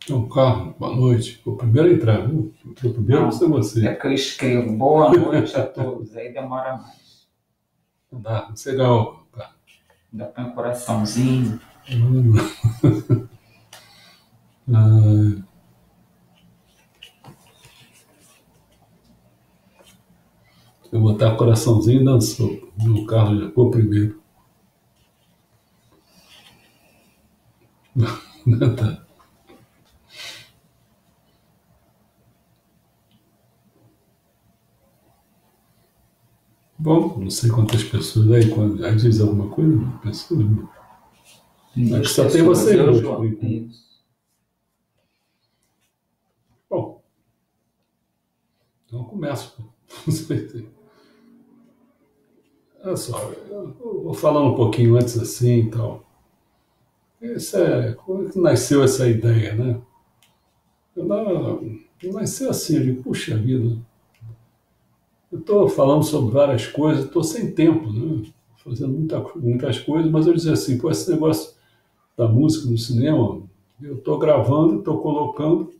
Então, Carlos, boa noite. O primeiro a entrar, viu? Entrou primeiro Não, você, você. é que eu escrevo boa noite a todos, aí demora mais. Não dá, você ganhou, cara. Ainda põe um coraçãozinho. Ah, eu botar coraçãozinho e dançou. O Carlos já ficou primeiro. Tá. Bom, não sei quantas pessoas aí, quando aí diz alguma coisa, pessoas. Acho que Duas só tem pessoas, vocês eu, dois por João. enquanto. Isso. Bom, então eu começo. Olha só, eu vou falando um pouquinho antes assim e tal. Como é que nasceu essa ideia, né? Eu nasceu assim, eu digo, puxa vida, eu estou falando sobre várias coisas, estou sem tempo, né? Fazendo muitas coisas, mas eu dizia assim, pô, esse negócio da música no cinema, eu estou gravando, estou colocando,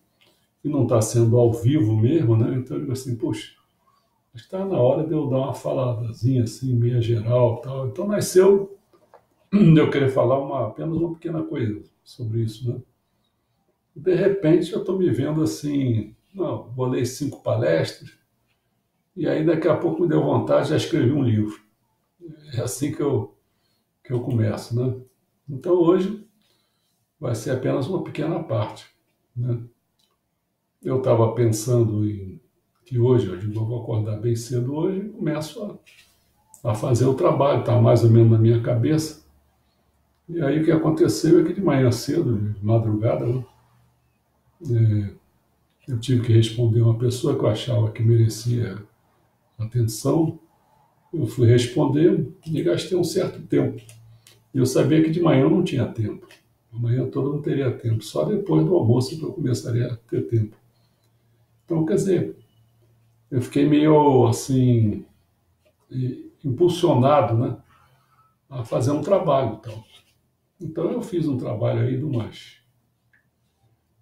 e não está sendo ao vivo mesmo, né? Então eu digo assim, puxa, acho que está na hora de eu dar uma faladazinha assim, meia geral e tal. Então nasceu de eu querer falar apenas uma pequena coisa sobre isso, né? De repente eu estou me vendo assim, não, vou ler 5 palestras, e aí daqui a pouco me deu vontade, já escrevi um livro. É assim que eu começo, né? Então hoje vai ser apenas uma pequena parte, né? Eu estava pensando em que hoje, eu digo, eu vou acordar bem cedo hoje e começo a fazer o trabalho, está mais ou menos na minha cabeça. E aí o que aconteceu é que de manhã cedo, de madrugada, né, eu tive que responder uma pessoa que eu achava que merecia atenção. Eu fui responder e gastei um certo tempo. E eu sabia que de manhã eu não tinha tempo. Amanhã todo eu não teria tempo. Só depois do almoço que eu começaria a ter tempo. Então, quer dizer, eu fiquei meio assim, impulsionado, né, a fazer um trabalho. Então eu fiz um trabalho aí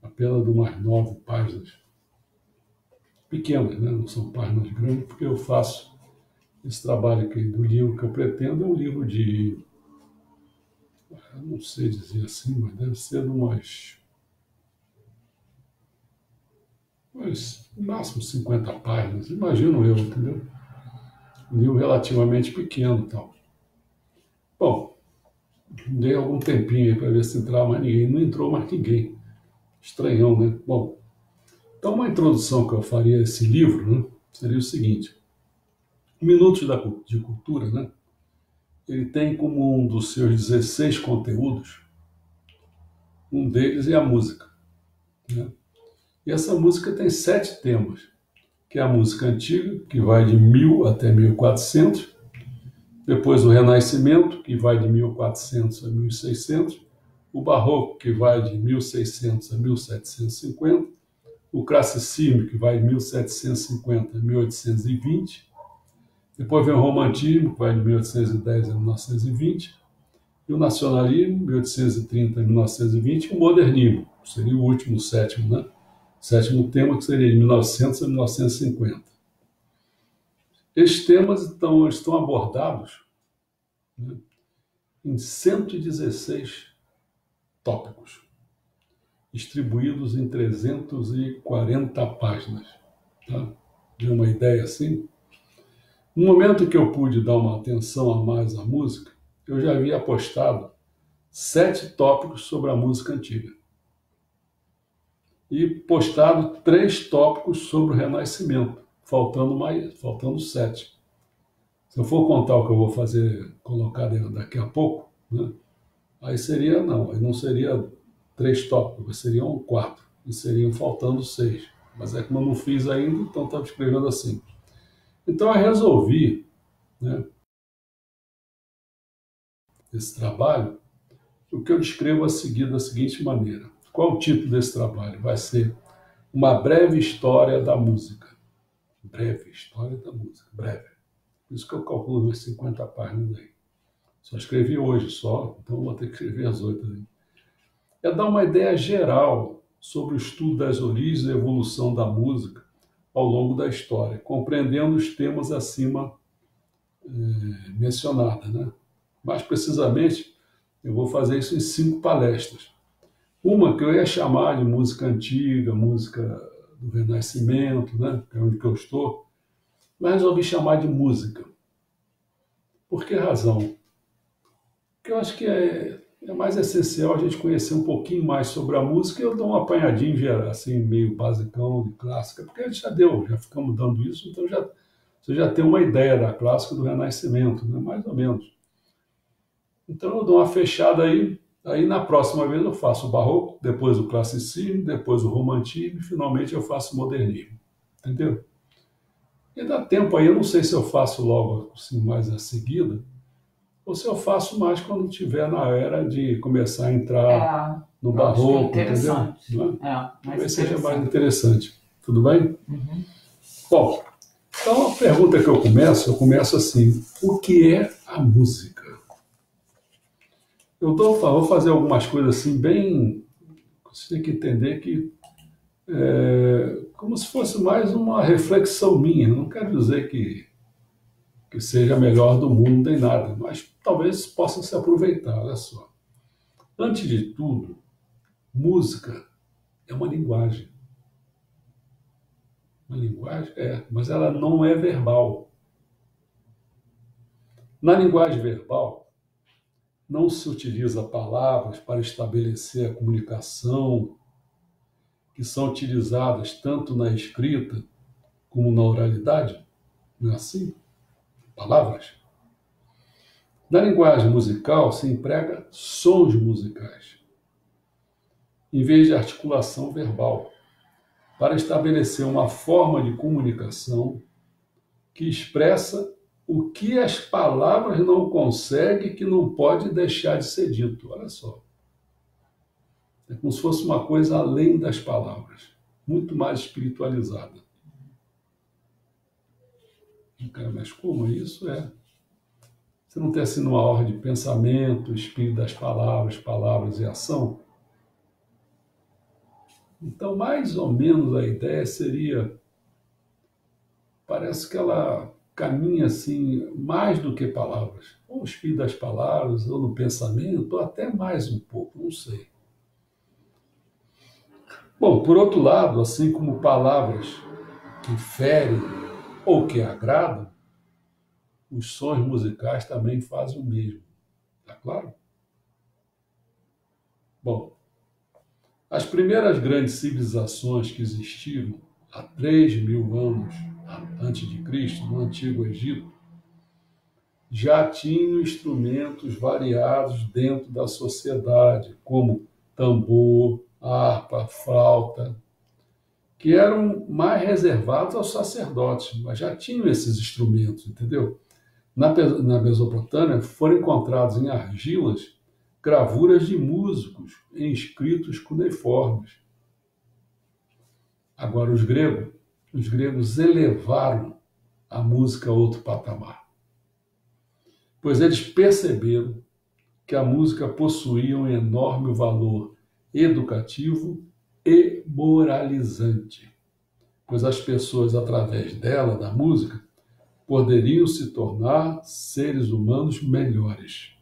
apenas de umas 9 páginas, pequenas, né? Não são páginas grandes, porque eu faço esse trabalho aqui do livro que eu pretendo, é um livro de, eu não sei dizer assim, mas deve ser de no máximo 50 páginas, imagino eu, entendeu? Um livro relativamente pequeno e tal. Bom, dei algum tempinho aí para ver se entrava mais ninguém. Não entrou mais ninguém. Estranhão, né? Bom, então uma introdução que eu faria a esse livro, né, seria o seguinte. Minutos de Cultura, né? Ele tem como um dos seus 16 conteúdos, um deles é a música, né? E essa música tem 7 temas, que é a música antiga, que vai de 1000 até 1400, depois o Renascimento, que vai de 1400 a 1600, o Barroco, que vai de 1600 a 1750, o Classicismo, que vai de 1750 a 1820, depois vem o Romantismo, que vai de 1810 a 1920, e o Nacionalismo, 1830 a 1920, e o Modernismo, que seria o último, o sétimo, né? Sétimo tema, que seria de 1900 a 1950. Estes temas estão abordados, né, em 116 tópicos, distribuídos em 340 páginas. Tá? Deu uma ideia assim? No momento que eu pude dar uma atenção a mais à música, eu já havia postado 7 tópicos sobre a música antiga e postado 3 tópicos sobre o Renascimento, faltando 7. Se eu for contar o que eu vou fazer, colocar daqui a pouco, né, aí não seria 3 tópicos, seriam 4, e seriam faltando 6. Mas é como eu não fiz ainda, então estava escrevendo assim. Então eu resolvi, né, esse trabalho, o que eu descrevo a seguir da seguinte maneira. Qual o título desse trabalho? Vai ser Uma Breve História da Música. Breve História da Música. Breve. Por isso que eu calculo umas 50 páginas aí. Só escrevi hoje só, então vou ter que escrever as outras aí. É dar uma ideia geral sobre o estudo das origens e evolução da música ao longo da história, compreendendo os temas acima mencionados, né? Mais precisamente, eu vou fazer isso em 5 palestras. Uma que eu ia chamar de música antiga, música do Renascimento, né? Que é onde que eu estou, mas resolvi chamar de música. Por que razão? Porque eu acho que é mais essencial a gente conhecer um pouquinho mais sobre a música e eu dou um apanhadinho geral, assim, meio basicão de clássica, porque a gente já ficamos dando isso, então você já tem uma ideia da clássica do Renascimento, né? Mais ou menos. Então eu dou uma fechada aí na próxima vez eu faço o barroco, depois o classicismo, depois o romantismo e finalmente eu faço o modernismo. Entendeu? E dá tempo aí, eu não sei se eu faço logo assim mais a seguida, ou se eu faço mais quando tiver na era de começar a entrar no eu acho que é barroco, entendeu? interessante. Não é? Mais Talvez seja mais interessante. interessante. Tudo bem? Uhum. Bom, então a pergunta que eu começo assim: o que é a música? Vou fazer algumas coisas assim bem. Você tem que entender que como se fosse mais uma reflexão minha. Não quero dizer que seja a melhor do mundo nem nada, mas talvez possa se aproveitar. Olha só. Antes de tudo, música é uma linguagem. Uma linguagem? É, mas ela não é verbal. Na linguagem verbal, não se utiliza palavras para estabelecer a comunicação, que são utilizadas tanto na escrita como na oralidade. Não é assim? Palavras. Na linguagem musical se emprega sons musicais, em vez de articulação verbal, para estabelecer uma forma de comunicação que expressa o que as palavras não conseguem, que não pode deixar de ser dito. Olha só. É como se fosse uma coisa além das palavras, muito mais espiritualizada. Mas como isso é? Você não tem assim uma ordem de pensamento, espírito das palavras, palavras e ação? Então, mais ou menos a ideia seria, parece que ela caminha assim, mais do que palavras. Ou o espírito das palavras, ou no pensamento, ou até mais um pouco, não sei. Bom, por outro lado, assim como palavras que ferem ou que agradam, os sons musicais também fazem o mesmo. Tá claro? Bom, as primeiras grandes civilizações que existiram há 3.000 anos antes de Cristo, no Antigo Egito, já tinham instrumentos variados dentro da sociedade, como tambor, harpa, flauta, que eram mais reservados aos sacerdotes, mas já tinham esses instrumentos, entendeu? Na Mesopotâmia foram encontrados em argilas gravuras de músicos em escritos cuneiformes. Agora, os gregos elevaram a música a outro patamar, pois eles perceberam que a música possuía um enorme valor educativo e moralizante, pois as pessoas, através dela, da música, poderiam se tornar seres humanos melhores.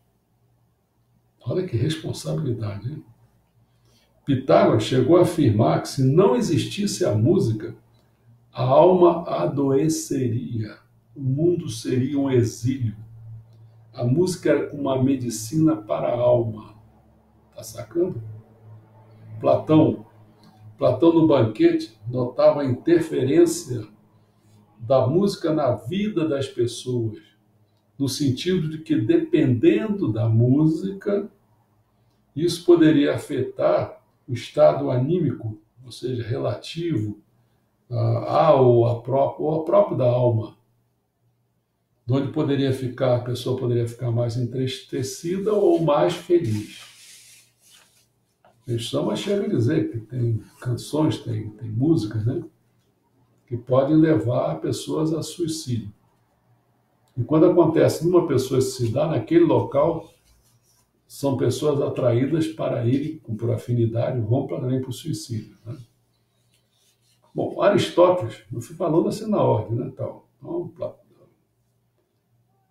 Olha que responsabilidade, hein? Pitágoras chegou a afirmar que se não existisse a música, a alma adoeceria, o mundo seria um exílio. A música era uma medicina para a alma. Está sacando? Platão no banquete notava a interferência da música na vida das pessoas, no sentido de que, dependendo da música, isso poderia afetar o estado anímico, ou seja, relativo ou ao próprio da alma, onde a pessoa poderia ficar mais entristecida ou mais feliz. Samba chega a dizer que tem canções, tem músicas, né, que podem levar pessoas a suicídio. E quando acontece numa pessoa se dá naquele local, são pessoas atraídas para ele, por afinidade, vão também para o suicídio. Né? Bom, Aristóteles, eu fui falando assim na ordem, né? Tal. Então,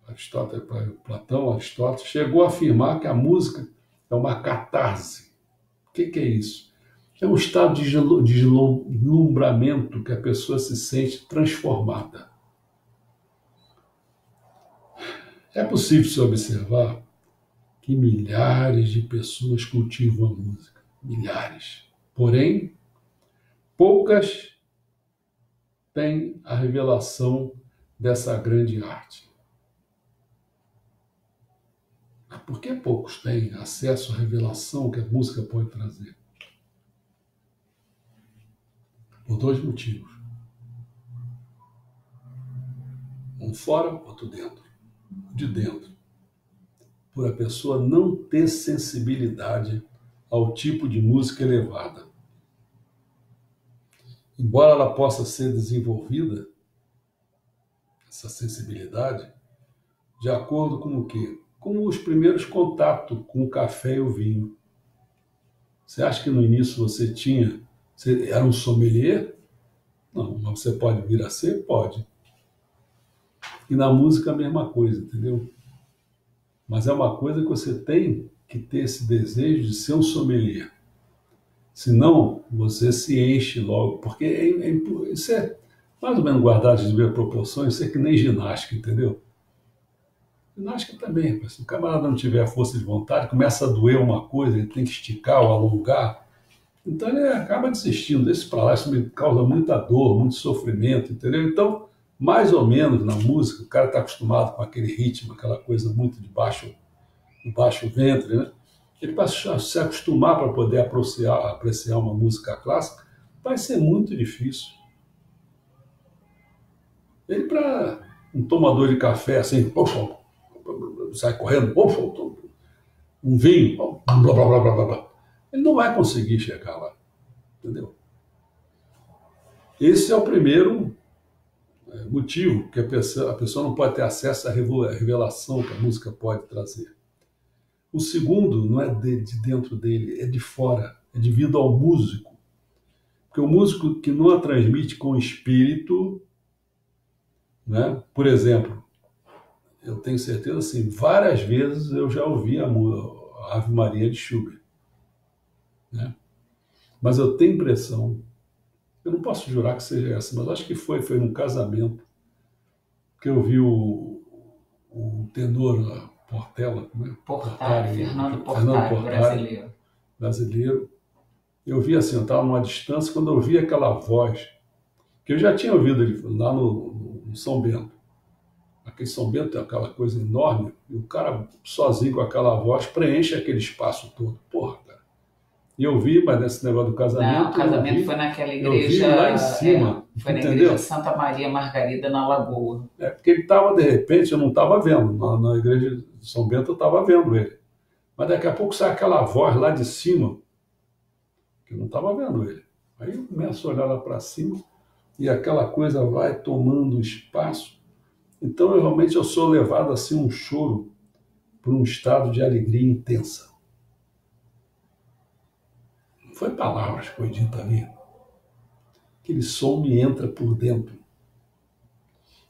Aristóteles, Platão, Aristóteles, chegou a afirmar que a música é uma catarse. O que é isso? É um estado de deslumbramento que a pessoa se sente transformada. É possível se observar que milhares de pessoas cultivam a música. Milhares. Porém, poucas têm a revelação dessa grande arte. Por que poucos têm acesso à revelação que a música pode trazer? Por dois motivos. Um fora, outro dentro. De dentro. Por a pessoa não ter sensibilidade ao tipo de música elevada. Embora ela possa ser desenvolvida, essa sensibilidade, de acordo com o quê? Com os primeiros contatos com o café e o vinho. Você acha que no início você era um sommelier? Não, mas você pode vir a ser? Pode. E na música a mesma coisa, entendeu? Mas é uma coisa que você tem que ter esse desejo de ser um sommelier. Senão, você se enche logo, porque isso é mais ou menos guardado de devidas proporções, isso é que nem ginástica, entendeu? Ginástica também, se o camarada não tiver força de vontade, começa a doer uma coisa, ele tem que esticar ou alongar, então ele acaba desistindo, deixa para lá, isso me causa muita dor, muito sofrimento, entendeu? Então, mais ou menos na música, o cara está acostumado com aquele ritmo, aquela coisa muito de baixo ventre, né? Ele para se acostumar para poder apreciar uma música clássica, vai ser muito difícil. Ele para um tomador de café assim, sai correndo, um vinho, blá, blá, blá, blá, blá. Ele não vai conseguir chegar lá, entendeu? Esse é o primeiro motivo que a pessoa não pode ter acesso à revelação que a música pode trazer. O segundo não é de dentro dele, é de fora, é devido ao músico. Porque o músico que não a transmite com espírito, né? Por exemplo, eu tenho certeza, assim, várias vezes eu já ouvi a Ave Maria de Schubert, né? Mas eu tenho impressão, eu não posso jurar que seja essa, mas acho que foi num casamento, que eu vi o tenor Portela, né? Fernando Portari, brasileiro. Eu vi assim, eu estava numa distância, quando eu vi aquela voz, que eu já tinha ouvido ele lá no São Bento. Aquele São Bento tem aquela coisa enorme, e o cara sozinho com aquela voz preenche aquele espaço todo. Porra, cara. E eu vi, mas nesse negócio do casamento... Não, o casamento foi naquela igreja... Eu vi lá em cima, foi na entendeu? igreja Santa Maria Margarida, na Lagoa. É, porque ele estava, de repente, eu não estava vendo. Na igreja de São Bento eu estava vendo ele. Mas daqui a pouco sai aquela voz lá de cima, que eu não estava vendo ele. Aí eu começo a olhar lá para cima, e aquela coisa vai tomando espaço. Então, realmente, eu sou levado assim, um choro, por um estado de alegria intensa. Não foi palavras que foi dita ali. Aquele som me entra por dentro.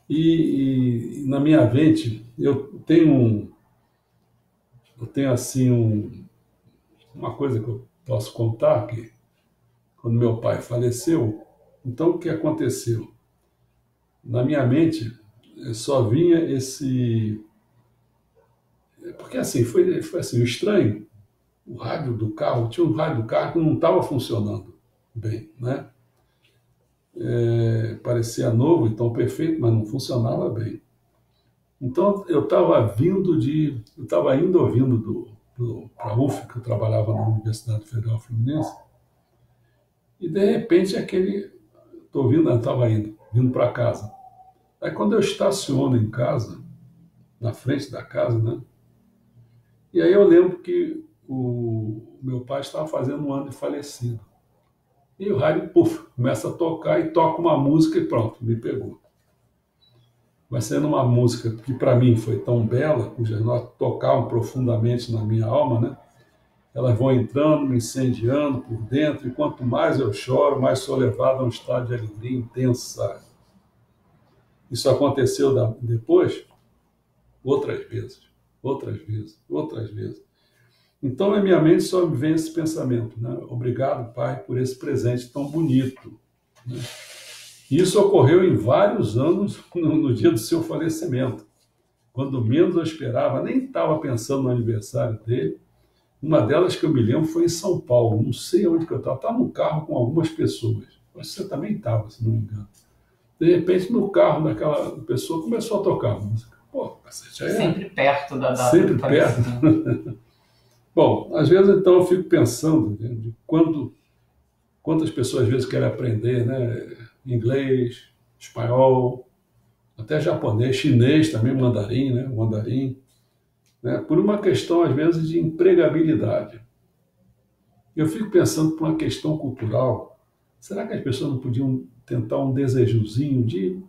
E na minha mente, eu tenho assim, uma coisa que eu posso contar, que quando meu pai faleceu, então o que aconteceu? Na minha mente, só vinha esse... Porque assim, foi assim, o estranho, o rádio do carro, tinha um rádio do carro que não estava funcionando bem, né? Parecia novo, então perfeito, mas não funcionava bem. Então eu estava indo ouvindo para a UF, que eu trabalhava na Universidade Federal Fluminense, e de repente estava vindo para casa. Aí quando eu estaciono em casa, na frente da casa, né? E aí eu lembro que o meu pai estava fazendo um ano de falecido. E o rádio, começa a tocar e toca uma música e pronto, me pegou. vai sendo uma música que para mim foi tão bela, cujas notas tocavam profundamente na minha alma, né? Elas vão entrando, me incendiando por dentro, e quanto mais eu choro, mais sou levado a um estado de alegria intensa. Isso aconteceu depois outras vezes, outras vezes, outras vezes. Então, na minha mente só me vem esse pensamento, né? Obrigado, Pai, por esse presente tão bonito. Né? Isso ocorreu em vários anos no dia do seu falecimento. Quando menos eu esperava, nem estava pensando no aniversário dele. Uma delas que eu me lembro foi em São Paulo, não sei onde que eu estava. Estava no carro com algumas pessoas. Acho que você também estava, se não me engano. De repente, no carro daquela pessoa começou a tocar a música. Pô, já é Sempre perto da data sempre do perto. falecimento. Bom, às vezes então eu fico pensando, né, de quantas pessoas às vezes querem aprender, né, inglês, espanhol, até japonês, chinês também, mandarim, né, mandarim, né, por uma questão às vezes de empregabilidade. Eu fico pensando por uma questão cultural, será que as pessoas não podiam tentar um desejozinho de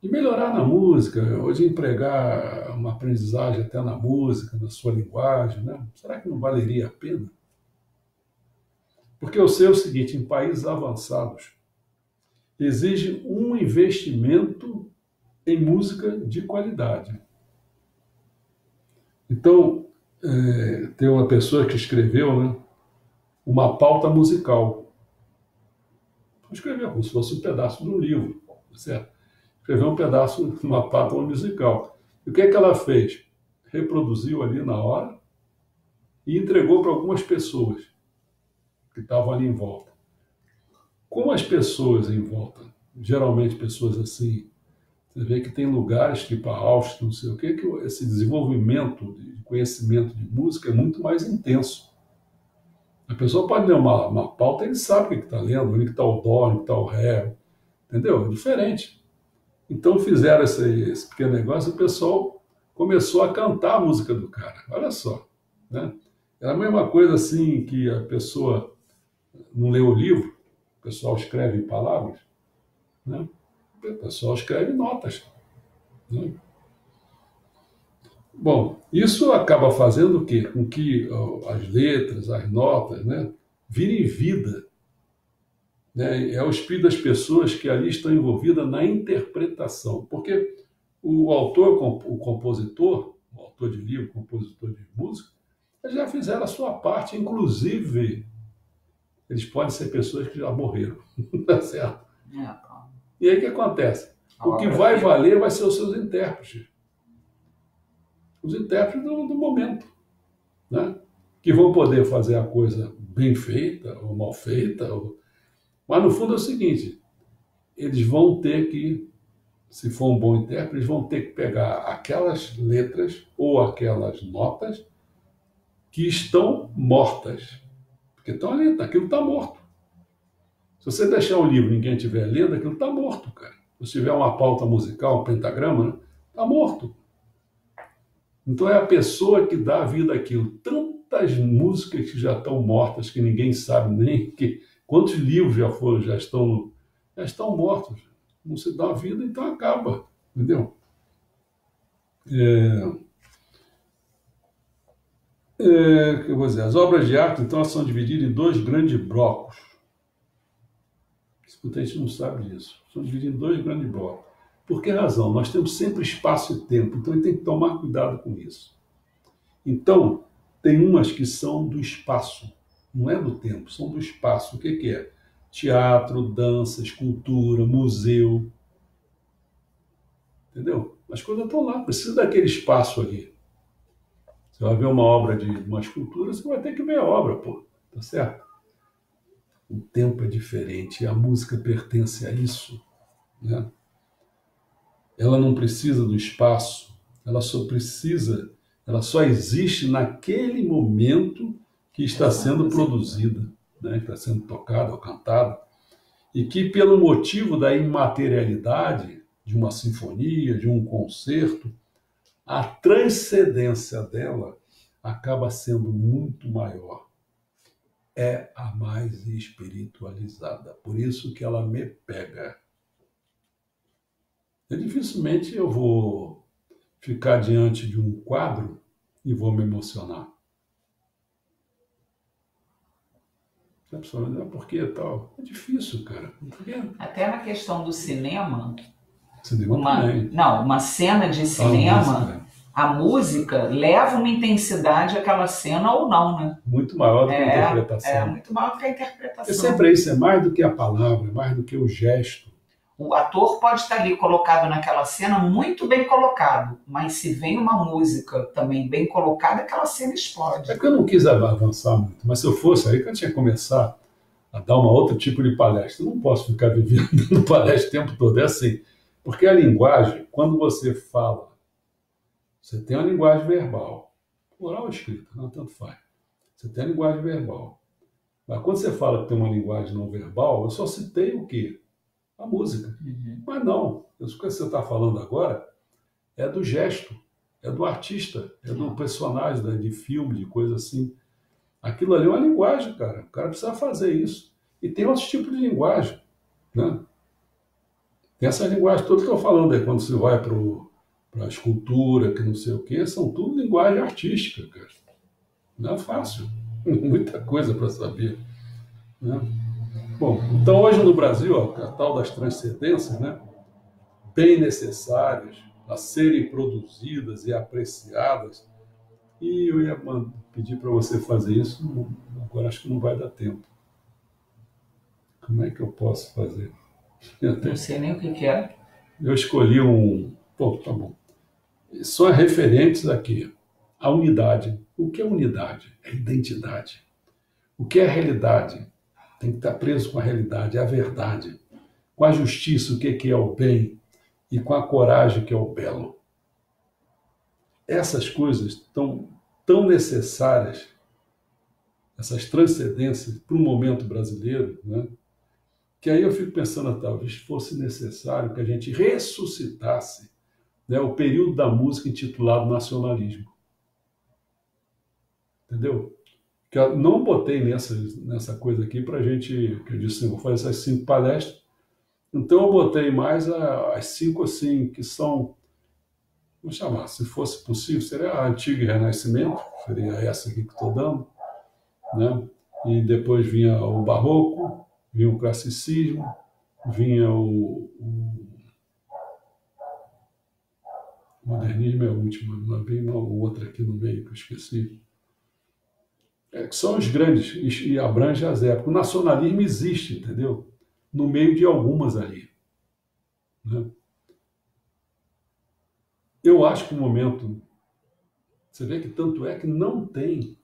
melhorar na música, ou de empregar uma aprendizagem até na música, na sua linguagem, né? Será que não valeria a pena? Porque eu sei o seguinte, em países avançados, exige um investimento em música de qualidade. Então, tem uma pessoa que escreveu, né, uma pauta musical. Escreveu como se fosse um pedaço de um livro, certo? Escreveu um pedaço, uma pauta musical. E o que é que ela fez? Reproduziu ali na hora e entregou para algumas pessoas que estavam ali em volta. Como as pessoas em volta, geralmente pessoas assim, você vê que tem lugares tipo a Áustria, não sei o que esse desenvolvimento de conhecimento de música é muito mais intenso. A pessoa pode ler uma pauta e ele sabe o que está lendo, onde está o dó, onde está o ré, entendeu? É diferente. Então fizeram esse pequeno negócio e o pessoal começou a cantar a música do cara. Olha só. Né? É a mesma coisa assim que a pessoa não lê o livro, o pessoal escreve em palavras, né? O pessoal escreve notas. Né? Bom, isso acaba fazendo o quê? Com que as letras, as notas, né, virem vida. Né? É o espírito das pessoas que ali estão envolvidas na interpretação. Porque o autor, o compositor, o autor de livro, compositor de música, eles já fizeram a sua parte, inclusive eles podem ser pessoas que já morreram. Tá certo? Tá. E aí o que acontece? A O que obra vai fica. valer vai ser os seus intérpretes. Os intérpretes do momento. Né? Que vão poder fazer a coisa bem feita ou mal feita. Mas no fundo é o seguinte, eles vão ter que, se for um bom intérprete, eles vão ter que pegar aquelas letras ou aquelas notas que estão mortas. Porque estão ali, aquilo está morto. Se você deixar um livro e ninguém estiver lendo, aquilo está morto, cara. Se tiver uma pauta musical, um pentagrama, né, está morto. Então é a pessoa que dá vida àquilo. Tantas músicas que já estão mortas, que ninguém sabe nem quantos livros já estão mortos. Não se dá vida, então acaba. Entendeu? Que eu vou dizer, as obras de arte, então, são divididas em dois grandes blocos. Muita gente não sabe disso. São divididas em dois grandes blocos. Por que razão? Nós temos sempre espaço e tempo, então a gente tem que tomar cuidado com isso. Então, tem umas que são do espaço, não é do tempo, são do espaço. O que é? Teatro, dança, escultura, museu. Entendeu? As coisas estão lá, precisa daquele espaço ali. Você vai ver uma obra de uma escultura, você vai ter que ver a obra, pô. Tá certo? O tempo é diferente e a música pertence a isso. Né? Ela não precisa do espaço, ela só existe naquele momento que está sendo produzida, né? Que está sendo tocada ou cantada, e que pelo motivo da imaterialidade de uma sinfonia, de um concerto, a transcendência dela acaba sendo muito maior. É a mais espiritualizada. Por isso que ela me pega. Dificilmente eu vou ficar diante de um quadro e vou me emocionar. A pessoa vai dizer, "Ah, por que tal?" É difícil, cara. Porque Até na questão do cinema, cinema também. uma cena de A música cinema, a música leva uma intensidade àquela cena ou não, né? muito maior do que a É interpretação. muito maior do que a É interpretação. sempre isso, é mais do que a palavra, é mais do que o gesto. O ator pode estar ali colocado naquela cena muito bem colocado, mas se vem uma música também bem colocada, aquela cena explode. É que eu não quis avançar muito, mas se eu fosse aí que eu tinha que começar a dar um outro tipo de palestra. Eu não posso ficar vivendo dando palestra o tempo todo. É assim, porque a linguagem, quando você fala, você tem uma linguagem verbal, oral ou escrita, não tanto faz. Você tem a linguagem verbal. Mas quando você fala que tem uma linguagem não verbal, eu só citei o quê? A música. Mas não, isso que você está falando agora é do gesto, é do artista, é do personagem, de filme, de coisa assim. Aquilo ali é uma linguagem, cara. O cara precisa fazer isso. E tem outros tipos de linguagem, né? Tem essa linguagem toda que eu estou falando aí, quando você vai para a escultura, que não sei o quê, são tudo linguagem artística, cara. Não é fácil. Muita coisa para saber, né? Bom, então hoje no Brasil, ó, a tal das transcendências, né, bem necessárias a serem produzidas e apreciadas, e eu ia pedir para você fazer isso, agora acho que não vai dar tempo. Como é que eu posso fazer? Não sei nem o que é. Eu escolhi um. Pô, tá bom. São referentes aqui. A unidade. O que é unidade? É identidade. O que é realidade? Tem que estar preso com a realidade, é a verdade. Com a justiça, o que é o bem? E com a coragem, que é o belo. Essas coisas estão tão necessárias, essas transcendências, para o momento brasileiro, né? Que aí eu fico pensando, talvez fosse necessário que a gente ressuscitasse, né, o período da música intitulado nacionalismo. Entendeu? Que eu não botei nessa coisa aqui para a gente, que eu disse assim, vou fazer essas 5 palestras, então eu botei mais as 5 assim, que são, vamos chamar, se fosse possível, seria a Antiga e Renascimento, seria essa aqui que estou dando, né? E depois vinha o Barroco, vinha o Classicismo, vinha o Modernismo é o último, mas vem uma outra aqui no meio que eu esqueci. Que são os grandes e abrange as épocas. O nacionalismo existe, entendeu? No meio de algumas ali, né? Eu acho que o momento, você vê que tanto é que não tem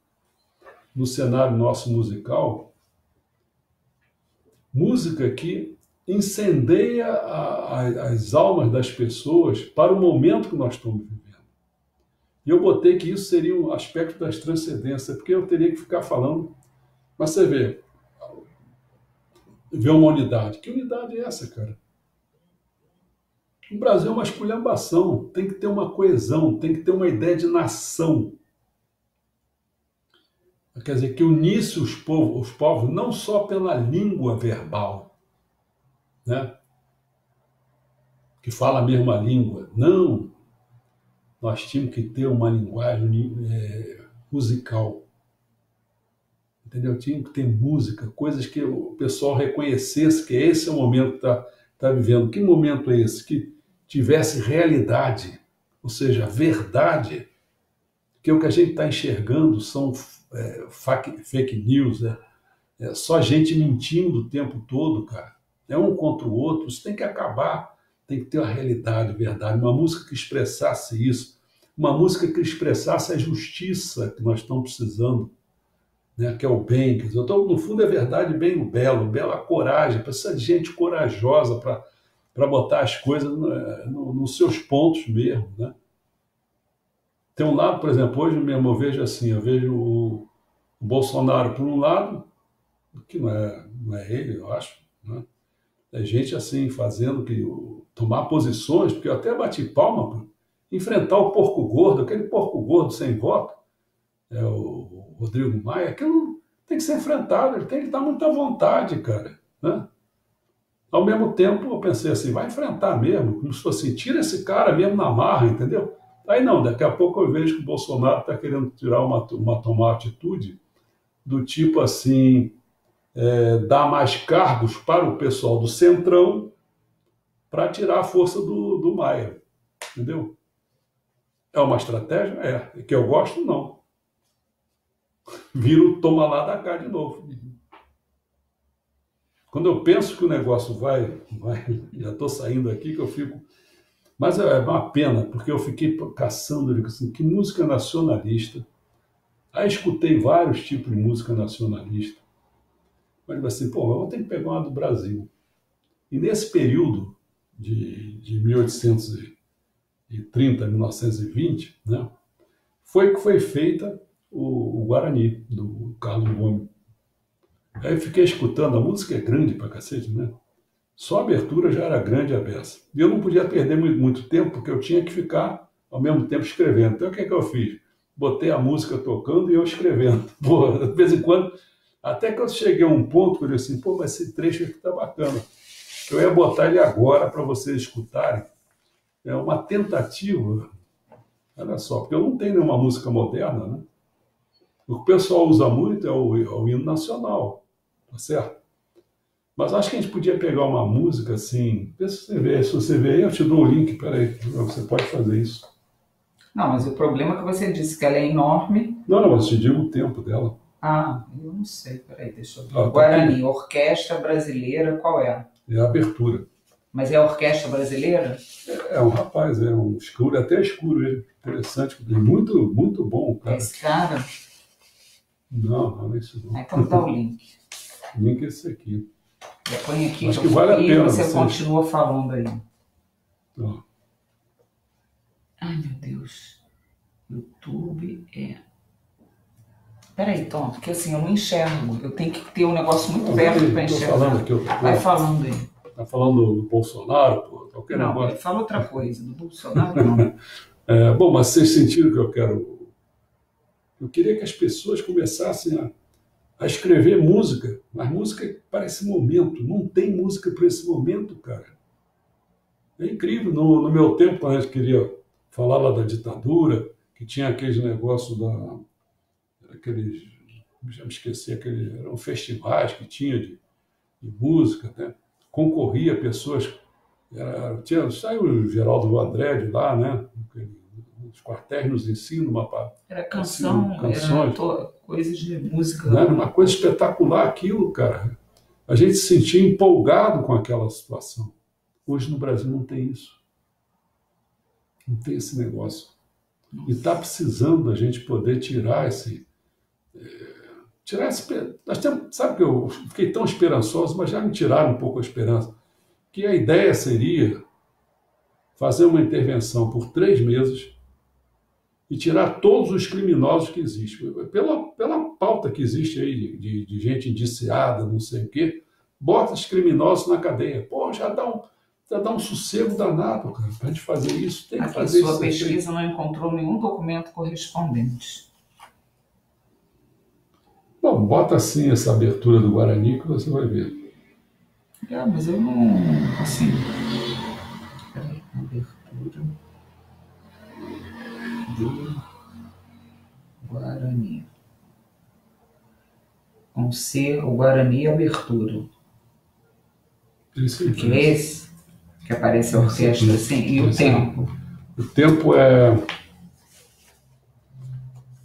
no cenário nosso musical música que incendeia as almas das pessoas para o momento que nós estamos vivendo. E eu botei que isso seria um aspecto das transcendências, porque eu teria que ficar falando. Mas você vê uma unidade. Que unidade é essa, cara? O Brasil é uma esculhambação, tem que ter uma coesão, tem que ter uma ideia de nação. Quer dizer, que unisse os povos não só pela língua verbal, né? Que fala a mesma língua. Não, nós tínhamos que ter uma linguagem musical. Entendeu? Tinha que ter música, coisas que o pessoal reconhecesse que esse é o momento que está vivendo. Que momento é esse? Que tivesse realidade, ou seja, verdade, que o que a gente está enxergando são fake news, é só gente mentindo o tempo todo, cara. É um contra o outro, isso tem que acabar, tem que ter uma realidade, verdade, uma música que expressasse isso, uma música que expressasse a justiça que nós estamos precisando, né, que é o bem, quer dizer, então, no fundo é verdade, bem o belo, a coragem, precisa de gente corajosa para botar as coisas nos seus pontos mesmo, né? Tem um lado, por exemplo, hoje mesmo eu vejo assim, eu vejo o Bolsonaro por um lado, que não é ele, eu acho, né? É gente assim fazendo que tomar posições, porque eu até bati palma para enfrentar o porco gordo, aquele porco gordo sem voto, o Rodrigo Maia, aquilo tem que ser enfrentado, ele tem que estar muito à vontade, cara, né? Ao mesmo tempo, eu pensei assim, vai enfrentar mesmo, como se fosse assim, tira esse cara mesmo na marra, entendeu? Aí não, daqui a pouco eu vejo que o Bolsonaro está querendo tomar uma atitude do tipo assim, dar mais cargos para o pessoal do Centrão para tirar a força do Maia, entendeu? É uma estratégia? É. Que eu gosto, não. Vira o toma lá da cá de novo. Quando eu penso que o negócio vai já estou saindo aqui, que eu fico. Mas é uma pena, porque eu fiquei caçando, eu digo assim, que música nacionalista. Aí escutei vários tipos de música nacionalista. Mas digo assim, pô, eu vou ter que pegar uma do Brasil. E nesse período de 1830 a 1920, né, foi que foi feita o Guarani, do Carlos Gomes. Aí eu fiquei escutando, a música é grande pra cacete, né? Só a abertura já era grande a beça. E eu não podia perder muito tempo, porque eu tinha que ficar ao mesmo tempo escrevendo. Então o que é que eu fiz? Botei a música tocando e eu escrevendo. Pô, de vez em quando, até que eu cheguei a um ponto que eu disse assim, pô, mas esse trecho aqui tá bacana. Eu ia botar ele agora para vocês escutarem. É uma tentativa, olha só, porque eu não tenho nenhuma música moderna, né? O que o pessoal usa muito é o hino nacional, tá certo? Mas acho que a gente podia pegar uma música assim, se você ver aí, eu te dou o link, peraí, você pode fazer isso. Não, mas o problema é que você disse que ela é enorme. Não, mas te digo o tempo dela. Ah, eu não sei, peraí, deixa eu ver. Tá Guarani, aqui. Orquestra Brasileira, qual é? É a abertura. Mas é a Orquestra Brasileira? É um rapaz, é um escuro, até escuro ele, interessante, muito, muito bom, cara. Esse cara? Não é isso não. Então dá o link. O link é esse aqui. Eu ponho aqui Acho que vale a e pena você vocês. continua falando aí. Ó. Ai, meu Deus. YouTube é... Peraí, Tom, porque assim, eu não enxergo. Eu tenho que ter um negócio muito perto para Estou enxergar. falando aqui outra Vai coisa. falando aí. Tá falando do Bolsonaro, pô, qualquer Não, negócio. fala outra coisa. Do Bolsonaro, não. Bom, mas vocês sentiram o que eu quero. Eu queria que as pessoas começassem a escrever música, mas música para esse momento. Não tem música para esse momento, cara. É incrível. No meu tempo, quando a gente queria falar lá da ditadura, que tinha aqueles negócios aqueles, já me esqueci, eram festivais que tinha de música, né? Concorria pessoas, saiu o Geraldo André de lá, né? Os quartéis nos ensinam Era canção, canções, era coisas de música. né? Era uma coisa espetacular aquilo, cara. A gente se sentia empolgado com aquela situação. Hoje no Brasil não tem isso. Não tem esse negócio. E está precisando da gente poder tirar esse. Nós temos, sabe que eu fiquei tão esperançoso, mas já me tiraram um pouco a esperança. Que a ideia seria fazer uma intervenção por 3 meses e tirar todos os criminosos que existem. Pela pauta que existe aí de gente indiciada, não sei o quê, bota os criminosos na cadeia. Pô, já dá um sossego danado, cara, para a gente fazer isso. Tem que Aqui, fazer sua isso. pesquisa não encontrou nenhum documento correspondente. Bom, bota assim essa abertura do Guarani que você vai ver. Mas eu não... Assim... Peraí, abertura do Guarani. Com C, o Guarani abertura. Esse Que é esse? Que aparece a orquestra assim? E o tempo? O tempo é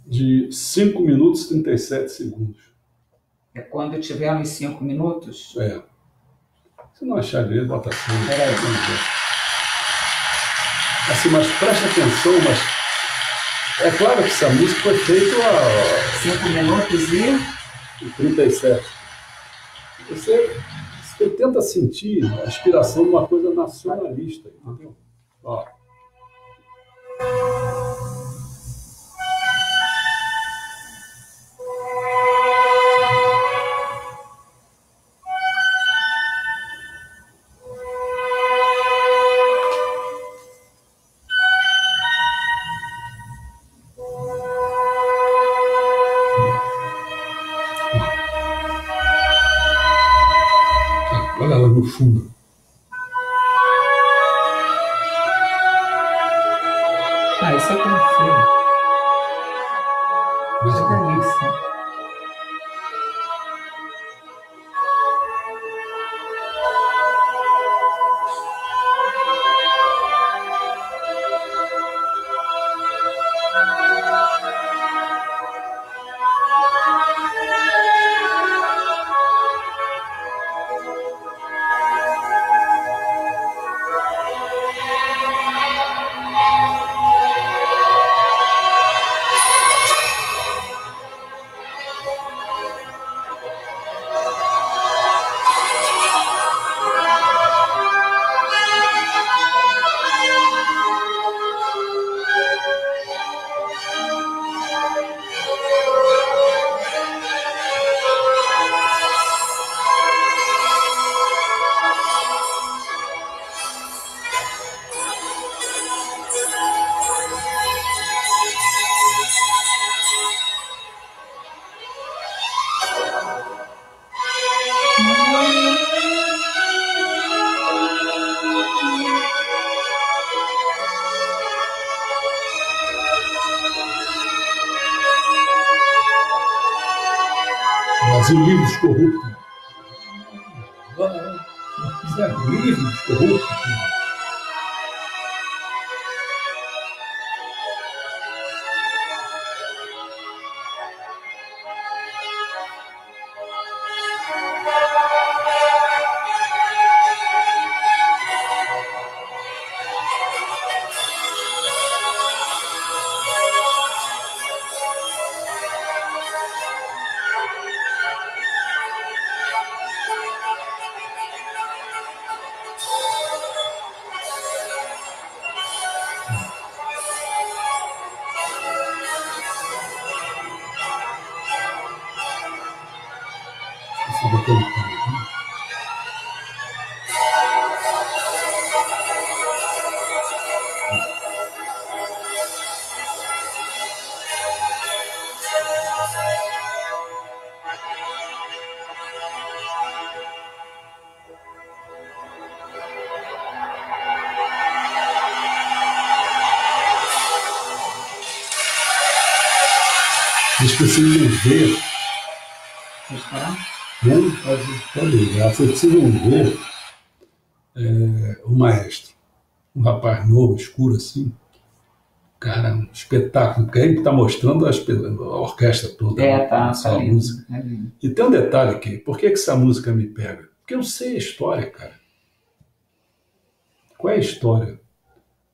de 5 minutos e 37 segundos. É quando tiver nos 5 minutos? É. Se não achar direito, bota assim. Peraí. Assim, mas preste atenção, mas é claro que essa música foi feita a 5 minutos e 37. Você tenta sentir a inspiração de uma coisa nacionalista, entendeu? Ó. Olha lá no fundo. essa eu tenho filho. Mas, Que delícia. Brasil livre dos corruptos. Brasil livre dos corruptos. Vocês precisam ver. Pode ligar. Vocês precisam ver o maestro. Um rapaz novo, escuro assim. Cara, um espetáculo. Que aí está mostrando a orquestra toda. Tá lindo, música. E tem um detalhe aqui. Por que essa música me pega? Porque eu sei a história, cara. Qual é a história?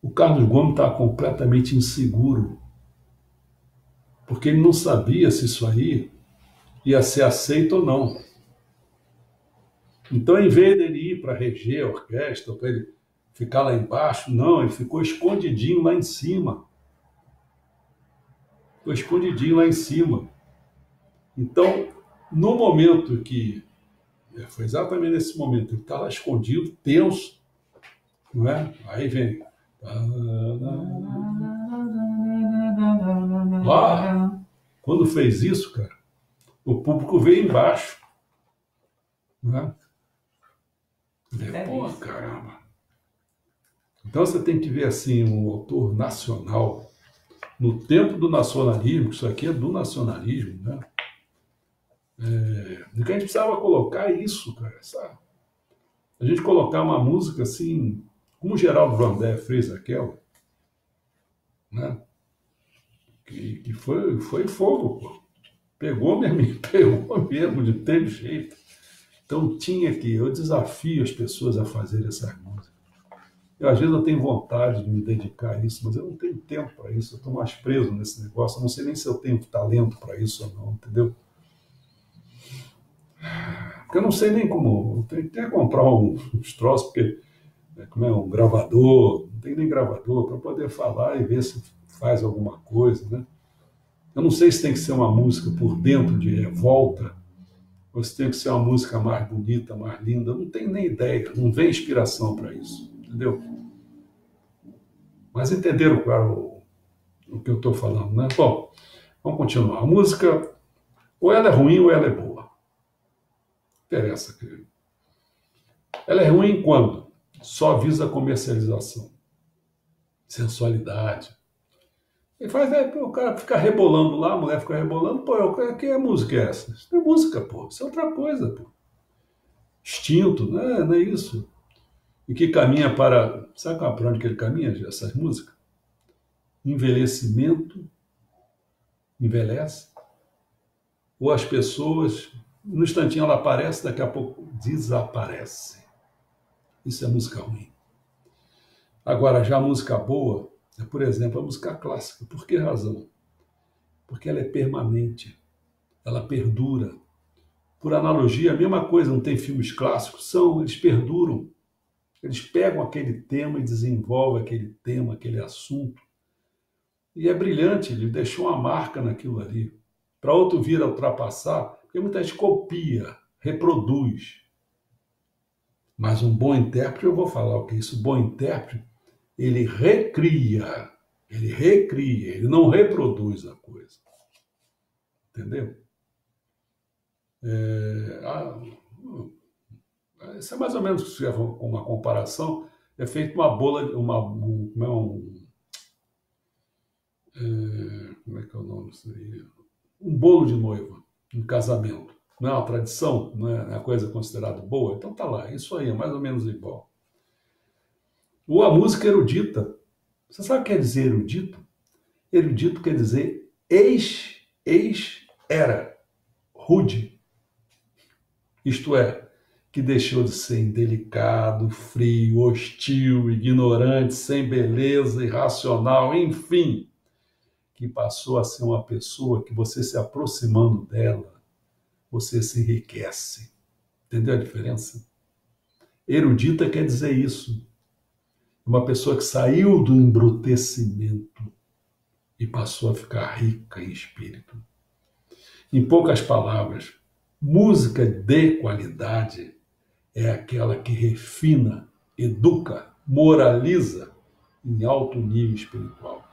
O Carlos Gomes estava completamente inseguro. Porque ele não sabia se isso aí ia ser aceito ou não. Então, em vez dele ir para reger a orquestra, para ele ficar lá embaixo, não, ele ficou escondidinho lá em cima. Ficou escondidinho lá em cima. Então, no momento que... Foi exatamente nesse momento, ele está lá escondido, tenso, não é? Aí vem... Lá, quando fez isso, cara, o público veio embaixo. Né? Pô, caramba. Então você tem que ver assim, um autor nacional, no tempo do nacionalismo, isso aqui é do nacionalismo, né? Que a gente precisava colocar isso, cara, sabe? A gente colocar uma música assim, como o Geraldo Vandré fez aquela, né? Que foi fogo, pô. Pegou mesmo, não teve jeito. Então eu desafio as pessoas a fazerem essas músicas. Às vezes eu tenho vontade de me dedicar a isso, mas eu não tenho tempo para isso, eu estou mais preso nesse negócio, eu não sei nem se eu tenho talento para isso ou não, entendeu? Porque eu não sei nem como, eu tenho que comprar uns troços, porque como é um gravador, não tem nem gravador, para poder falar e ver se faz alguma coisa, né? Eu não sei se tem que ser uma música por dentro de revolta, ou se tem que ser uma música mais bonita, mais linda, eu não tenho nem ideia, não vem inspiração para isso, entendeu? Mas entenderam, claro, o que eu estou falando, né? Bom, vamos continuar. A música, ou ela é ruim ou ela é boa. Não interessa, querido. Ela é ruim quando só visa a comercialização, sensualidade, Ele faz, o cara fica rebolando lá, a mulher fica rebolando, pô, que música é essa? Isso não é música, pô, isso é outra coisa, pô. Instinto, não é isso. E que caminha para. Sabe para onde que ele caminha, essas músicas? Envelhecimento, envelhece, ou as pessoas, no instantinho ela aparece, daqui a pouco desaparece. Isso é música ruim. Agora, já a música boa é, por exemplo, a música clássica. Por que razão? Porque ela é permanente, ela perdura. Por analogia, a mesma coisa, não tem filmes clássicos? Eles perduram. Eles pegam aquele tema e desenvolvem aquele tema, aquele assunto. E é brilhante, ele deixou uma marca naquilo ali. Para outro vir a ultrapassar, porque muita gente copia, reproduz. Mas um bom intérprete, eu vou falar o que é isso, bom intérprete, ele recria, ele não reproduz a coisa. Entendeu? É, isso é mais ou menos, se fizer uma comparação, é feito uma bola, como é que é o nome disso aí? Um bolo de noiva, um casamento. Não é uma tradição, não é uma coisa considerada boa? Então tá lá, isso aí é mais ou menos igual. Ou a música erudita. Você sabe o que quer dizer erudito? Erudito quer dizer era, rude. Isto é, que deixou de ser indelicado, frio, hostil, ignorante, sem beleza, irracional, enfim, que passou a ser uma pessoa que você se aproximando dela, você se enriquece. Entendeu a diferença? Erudita quer dizer isso. Uma pessoa que saiu do embrutecimento e passou a ficar rica em espírito. Em poucas palavras, música de qualidade é aquela que refina, educa, moraliza em alto nível espiritual.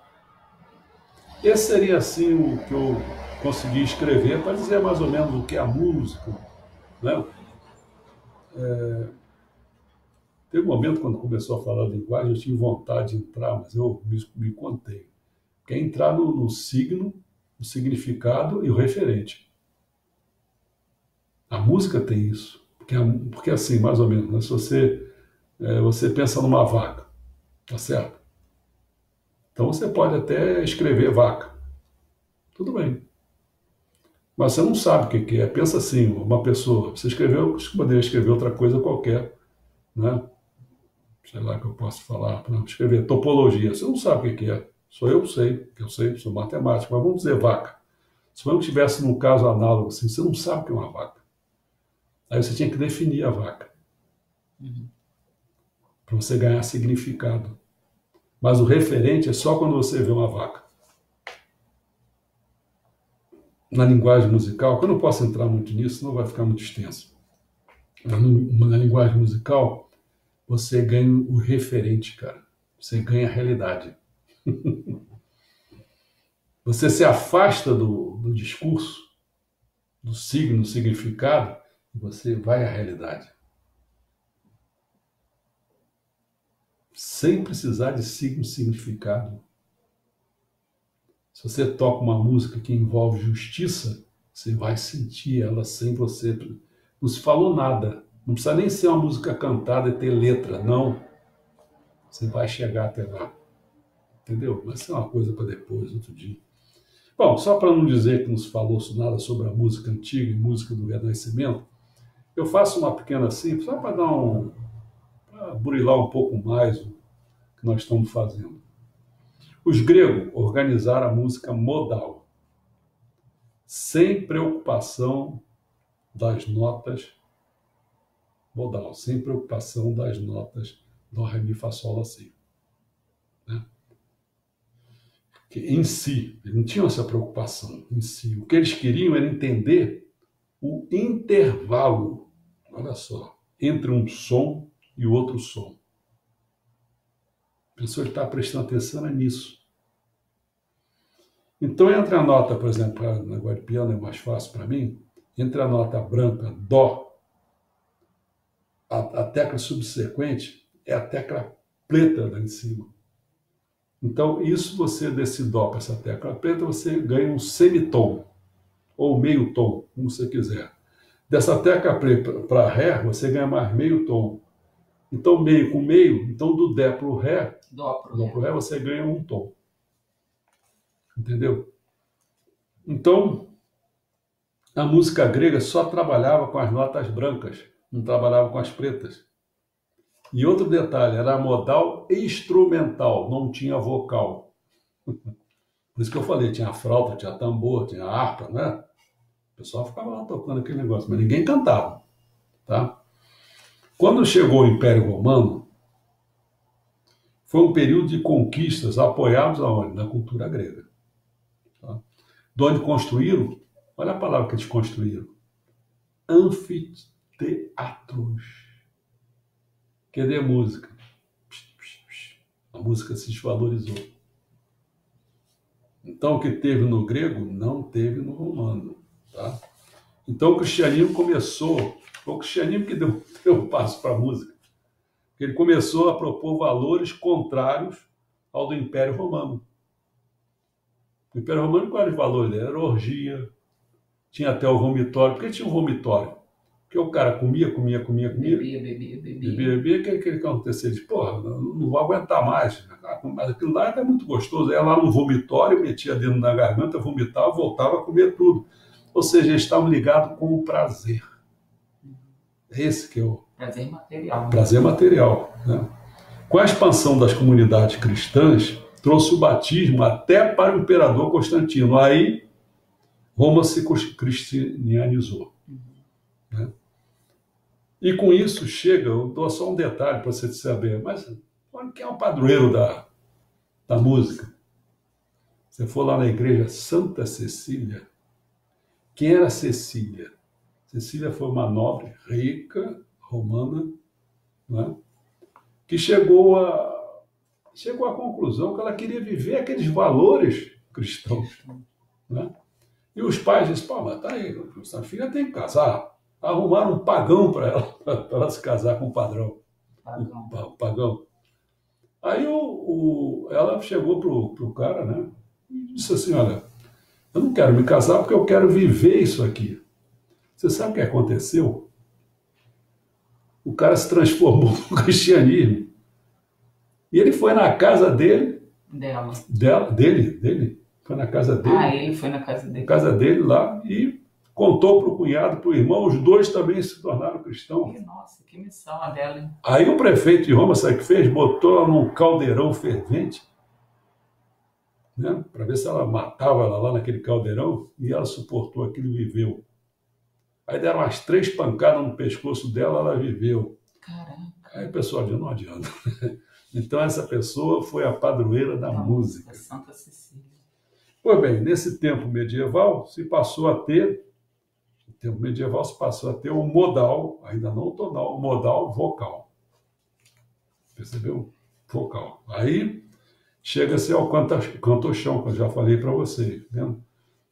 Esse seria assim o que eu consegui escrever para dizer mais ou menos o que é a música. Né? Teve um momento quando começou a falar a linguagem, eu tive vontade de entrar, mas eu me contei. Que é entrar no signo, o significado e o referente. A música tem isso. Porque assim, mais ou menos, né? Se você pensa numa vaca, tá certo? Então você pode até escrever vaca. Tudo bem. Mas você não sabe o que é. Pensa assim, uma pessoa, você poderia escrever outra coisa qualquer, né? Sei lá que eu posso falar, para escrever topologia. Você não sabe o que é. Só eu sei, que eu sei, sou matemático. Mas vamos dizer vaca. Se eu estivesse num caso análogo assim, você não sabe o que é uma vaca. Aí você tinha que definir a vaca. Para você ganhar significado. Mas o referente é só quando você vê uma vaca. Na linguagem musical, que eu não posso entrar muito nisso, senão vai ficar muito extenso. Na linguagem musical, você ganha o referente, cara. Você ganha a realidade. Você se afasta do discurso, do signo, do significado, e você vai à realidade. Sem precisar de signo, significado. Se você toca uma música que envolve justiça, você vai sentir ela sem você. Não se falou nada. Não precisa nem ser uma música cantada e ter letra, não. Você vai chegar até lá. Entendeu? Mas isso é uma coisa para depois, outro dia. Bom, só para não dizer que não se falou nada sobre a música antiga e música do Renascimento, eu faço uma pequena assim, só para para burilar um pouco mais o que nós estamos fazendo. Os gregos organizaram a música modal, sem preocupação das notas modal, sem preocupação das notas do ré, mi, fá, sol, lá, si. Né? Que em si, eles não tinham essa preocupação em si. O que eles queriam era entender o intervalo, olha só, entre um som e outro som. A pessoa está prestando atenção nisso. Então, entre a nota, por exemplo, o negócio de piano é mais fácil para mim, entre a nota branca, dó, a tecla subsequente é a tecla preta lá em cima. Então, isso você desse dó para essa tecla preta, você ganha um semitom, ou meio tom, como você quiser. Dessa tecla preta para ré, você ganha mais meio tom. Então, meio com meio, então do dé para o ré, Dó pro dó ré. para o ré, você ganha um tom. Entendeu? Então, a música grega só trabalhava com as notas brancas, não trabalhava com as pretas. E outro detalhe, era modal instrumental, não tinha vocal. Por isso que eu falei, tinha flauta, tinha tambor, tinha harpa, né? O pessoal ficava lá tocando aquele negócio, mas ninguém cantava, tá? Quando chegou o Império Romano, foi um período de conquistas apoiados aonde? Na cultura grega. Tá? De onde construíram, olha a palavra que eles construíram, anfiteatros. Cadê a música? A música se desvalorizou. Então, o que teve no grego, não teve no romano. Tá? Então, o cristianismo começou, foi o cristianismo que deu o passo para a música. Ele começou a propor valores contrários ao do Império Romano. O Império Romano, quais eram os valores? Era orgia, tinha até o vomitório. Por que tinha um vomitório? Porque o cara comia. Bebia. Bebia, o que acontecia? Ele disse, porra, não vou aguentar mais. Mas aquilo lá era muito gostoso. Ia lá no vomitório, metia dentro na garganta, vomitava, voltava a comer tudo. Ou seja, eles estavam ligados com o prazer. Esse que é o Prazer material. prazer material. Né? Com a expansão das comunidades cristãs, trouxe o batismo até para o imperador Constantino. Aí, Roma se cristianizou. Né? E com isso chega, eu dou só um detalhe para você saber, mas quem é o padroeiro da música? Você for lá na igreja Santa Cecília, quem era Cecília? Cecília foi uma nobre, rica, romana, né? Que chegou à conclusão que ela queria viver aqueles valores cristãos. Né? E os pais disseram, pô, mas tá aí, sua filha tem que casar. Arrumaram um pagão para ela, para ela se casar com um padrão. Um pagão. Aí ela chegou pro cara, né? E disse assim, olha, eu não quero me casar porque eu quero viver isso aqui. Você sabe o que aconteceu? O cara se transformou no cristianismo. E ele foi na casa dele. Dele. Foi na casa dele. Ah, ele foi na casa dele. Na casa dele lá e contou para o cunhado, para o irmão, os dois também se tornaram cristãos. Nossa, que missão a dela, hein? Aí o prefeito de Roma, sabe o que fez? Botou ela num caldeirão fervente, né? Para ver se ela matava ela lá naquele caldeirão, e ela suportou aquilo e viveu. Aí deram umas 3 pancadas no pescoço dela, ela viveu. Caraca. Aí o pessoal disse, não adianta. Então essa pessoa foi a padroeira da música. Santa Cecília. Pois bem, nesse tempo medieval se passou a ter o modal, ainda não o tonal, o modal vocal. Percebeu? Vocal. Aí chega-se ao cantochão, que eu já falei para vocês, né?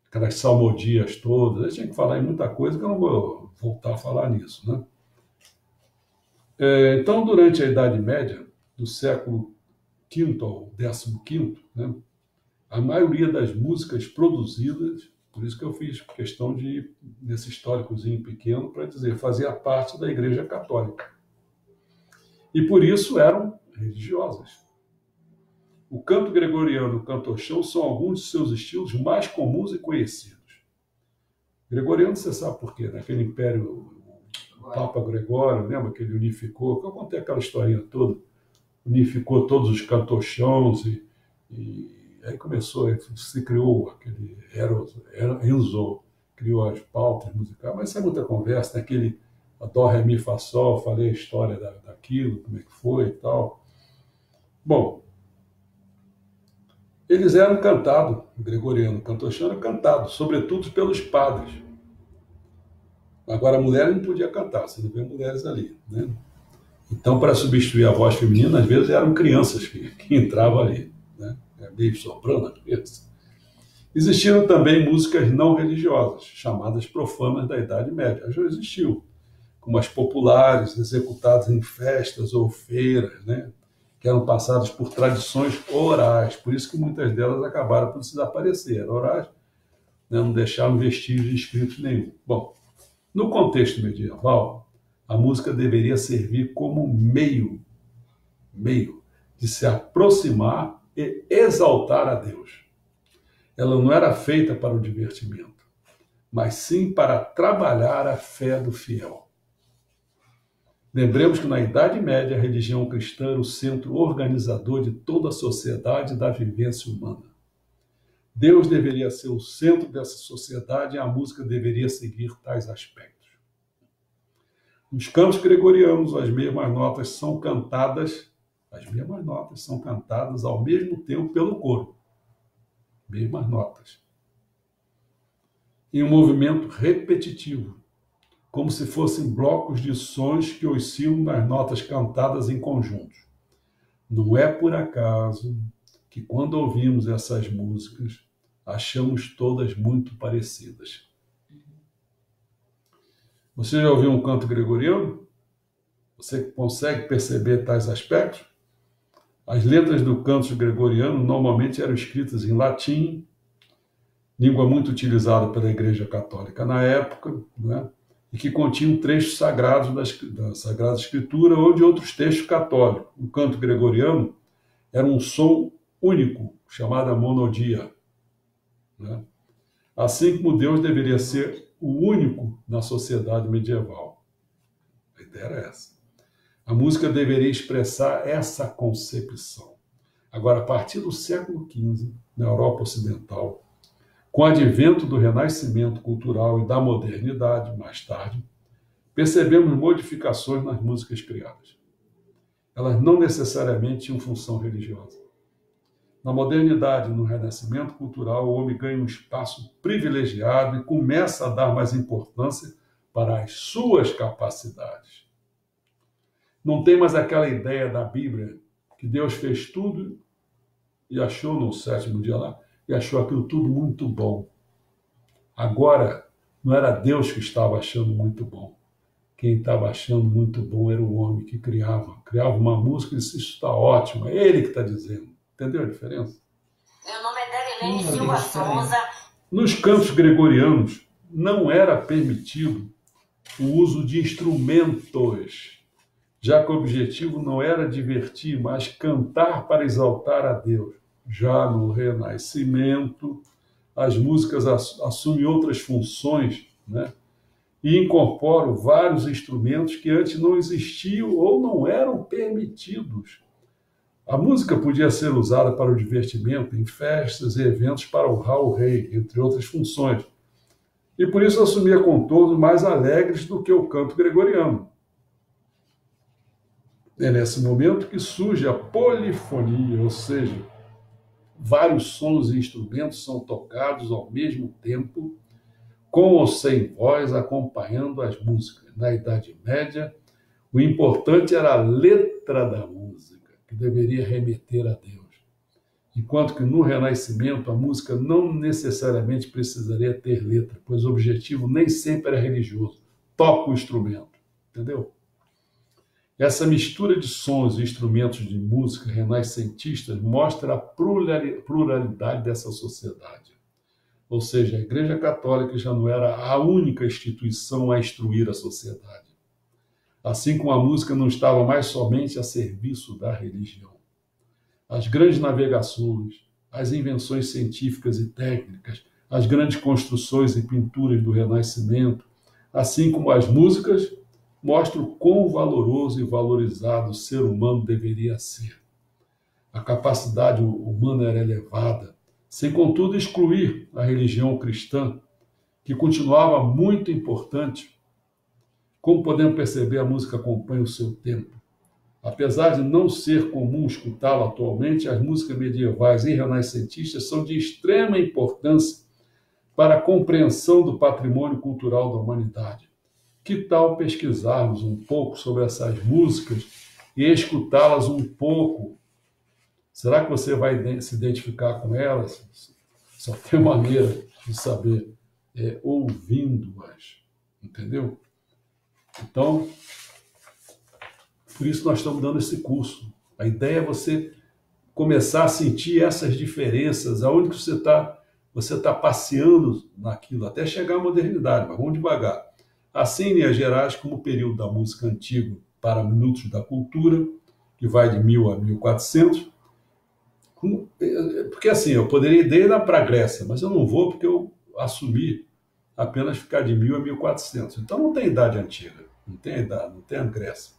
Aquelas salmodias todas. Eu tinha que falar em muita coisa que eu não vou voltar a falar nisso, né? Então, durante a Idade Média, do século V ao XV, né, a maioria das músicas produzidas, por isso que eu fiz questão de ir nesse históricozinho pequeno para dizer, fazia parte da Igreja Católica. E por isso eram religiosas. O canto gregoriano e o cantochão são alguns de seus estilos mais comuns e conhecidos. Gregoriano, você sabe por quê? Naquele império, o Papa Gregório, lembra que ele unificou? Eu contei aquela historinha toda. Unificou todos os cantochões e aí começou, se criou aquele Enzo, criou as pautas musicais, mas isso é muita conversa, né? Aquele Dó, Ré, Mi, Fá, Sol, falei a história daquilo, como é que foi e tal. Bom, eles eram cantados, o gregoriano, o cantochão era cantado, sobretudo pelos padres. Agora a mulher não podia cantar, você não vê mulheres ali, né? Então, para substituir a voz feminina, às vezes eram crianças que entravam ali, né? Meio soprano às vezes. Existiram também músicas não religiosas, chamadas profanas da Idade Média. Já existiu, como as populares, executadas em festas ou feiras, né? que eram passadas por tradições orais. Por isso que muitas delas acabaram por desaparecer. Eram orais, né? Não deixaram vestígios escritos nenhum. Bom, no contexto medieval, a música deveria servir como meio de se aproximar e exaltar a Deus. Ela não era feita para o divertimento, mas sim para trabalhar a fé do fiel. Lembremos que na Idade Média a religião cristã era o centro organizador de toda a sociedade e da vivência humana. Deus deveria ser o centro dessa sociedade e a música deveria seguir tais aspectos. Nos cantos gregorianos, as mesmas notas são cantadas ao mesmo tempo pelo coro. Mesmas notas. Em um movimento repetitivo, como se fossem blocos de sons que oscilam nas notas cantadas em conjunto. Não é por acaso que quando ouvimos essas músicas, achamos todas muito parecidas. Você já ouviu um canto gregoriano? Você consegue perceber tais aspectos? As letras do canto gregoriano normalmente eram escritas em latim, língua muito utilizada pela Igreja Católica na época, né? E que continham trechos sagrados da Sagrada Escritura ou de outros textos católicos. O canto gregoriano era um som único, chamado monodia, né? Assim como Deus deveria ser o único na sociedade medieval. A ideia era essa. A música deveria expressar essa concepção. Agora, a partir do século XV, na Europa Ocidental, com o advento do renascimento cultural e da modernidade, mais tarde, percebemos modificações nas músicas criadas. Elas não necessariamente tinham função religiosa. Na modernidade e no renascimento cultural, o homem ganha um espaço privilegiado e começa a dar mais importância para as suas capacidades. Não tem mais aquela ideia da Bíblia que Deus fez tudo e achou no sétimo dia lá, e achou aquilo tudo muito bom. Agora, não era Deus que estava achando muito bom. Quem estava achando muito bom era o homem que criava. Criava uma música e disse, isso está ótimo, é ele que está dizendo. Entendeu a diferença? Meu nome é Darilene Silva Souza. Nos cantos gregorianos, não era permitido o uso de instrumentos, já que o objetivo não era divertir, mas cantar para exaltar a Deus. Já no Renascimento, as músicas assumem outras funções, né? E incorporam vários instrumentos que antes não existiam ou não eram permitidos. A música podia ser usada para o divertimento, em festas e eventos para honrar o rei, entre outras funções. E por isso assumia contornos mais alegres do que o canto gregoriano. É nesse momento que surge a polifonia, ou seja, vários sons e instrumentos são tocados ao mesmo tempo, com ou sem voz, acompanhando as músicas. Na Idade Média, o importante era a letra da música, que deveria remeter a Deus. Enquanto que no Renascimento, a música não necessariamente precisaria ter letra, pois o objetivo nem sempre era religioso. Toca o instrumento, entendeu? Essa mistura de sons e instrumentos de música renascentistas mostra a pluralidade dessa sociedade. Ou seja, a Igreja Católica já não era a única instituição a instruir a sociedade. Assim como a música não estava mais somente a serviço da religião. As grandes navegações, as invenções científicas e técnicas, as grandes construções e pinturas do Renascimento, assim como as músicas, mostram quão valoroso e valorizado o ser humano deveria ser. A capacidade humana era elevada, sem contudo excluir a religião cristã, que continuava muito importante. Como podemos perceber, a música acompanha o seu tempo. Apesar de não ser comum escutá-la atualmente, as músicas medievais e renascentistas são de extrema importância para a compreensão do patrimônio cultural da humanidade. Que tal pesquisarmos um pouco sobre essas músicas e escutá-las um pouco? Será que você vai se identificar com elas? Só tem maneira de saber, ouvindo-as, entendeu? Então, por isso nós estamos dando esse curso, A ideia é você começar a sentir essas diferenças, aonde que você tá passeando naquilo, até chegar à modernidade, mas vamos devagar. Assim, em linhas gerais, como o período da música antiga para Minutos da Cultura, que vai de 1000 a 1400, porque assim, eu poderia ir lá para a Grécia, mas eu não vou porque eu assumi apenas ficar de 1000 a 1400. Então não tem idade antiga, não tem idade, não tem a Grécia.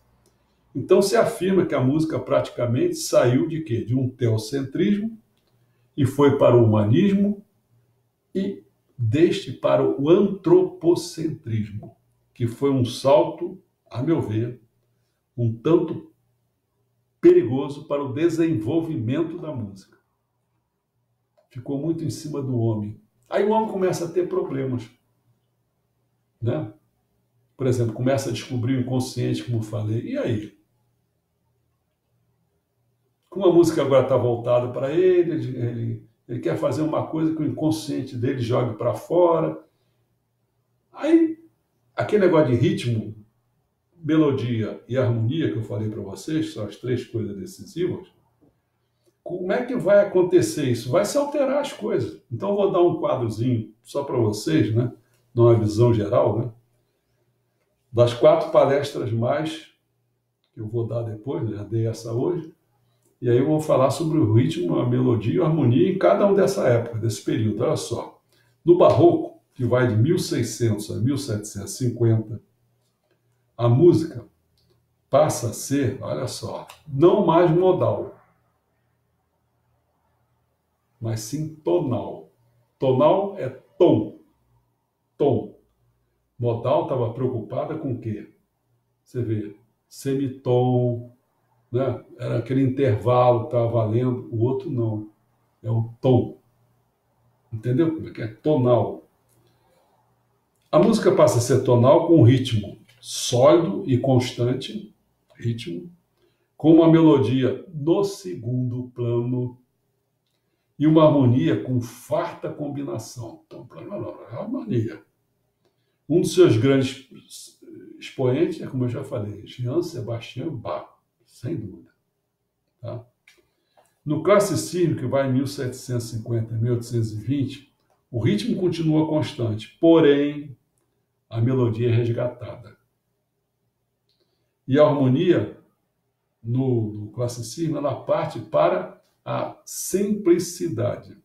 Então se afirma que a música praticamente saiu de quê? De um teocentrismo e foi para o humanismo e deste para o antropocentrismo, que foi um salto, a meu ver, um tanto perigoso para o desenvolvimento da música. Ficou muito em cima do homem. Aí o homem começa a ter problemas, né? Por exemplo, começa a descobrir o inconsciente, como eu falei. E aí? Como a música agora está voltada para ele quer fazer uma coisa que o inconsciente dele jogue para fora. Aí, aquele negócio de ritmo, melodia e harmonia que eu falei para vocês, que são as três coisas decisivas, como é que vai acontecer isso? Vai se alterar as coisas. Então, eu vou dar um quadrozinho só para vocês, né? Dar uma visão geral, né? Das 4 palestras mais que eu vou dar depois, já dei essa hoje, e aí eu vou falar sobre o ritmo, a melodia e a harmonia em cada um dessa época, desse período. Olha só. No Barroco, que vai de 1600 a 1750, a música passa a ser, olha só, não mais modal, mas sim tonal. Tonal é tom. Tom. Modal estava preocupada com o quê? Você vê, semitom, né? Era aquele intervalo que estava valendo, o outro não. É o tom. Entendeu como é que é? Tonal. A música passa a ser tonal com um ritmo sólido e constante, ritmo, com uma melodia no segundo plano e uma harmonia com farta combinação. Então, é harmonia. Um dos seus grandes expoentes é, como eu já falei, Johann Sebastian Bach, sem dúvida. Tá? No classicismo, que vai em 1750 a 1820, o ritmo continua constante, porém, a melodia é resgatada. E a harmonia, no classicismo, ela parte para a simplicidade.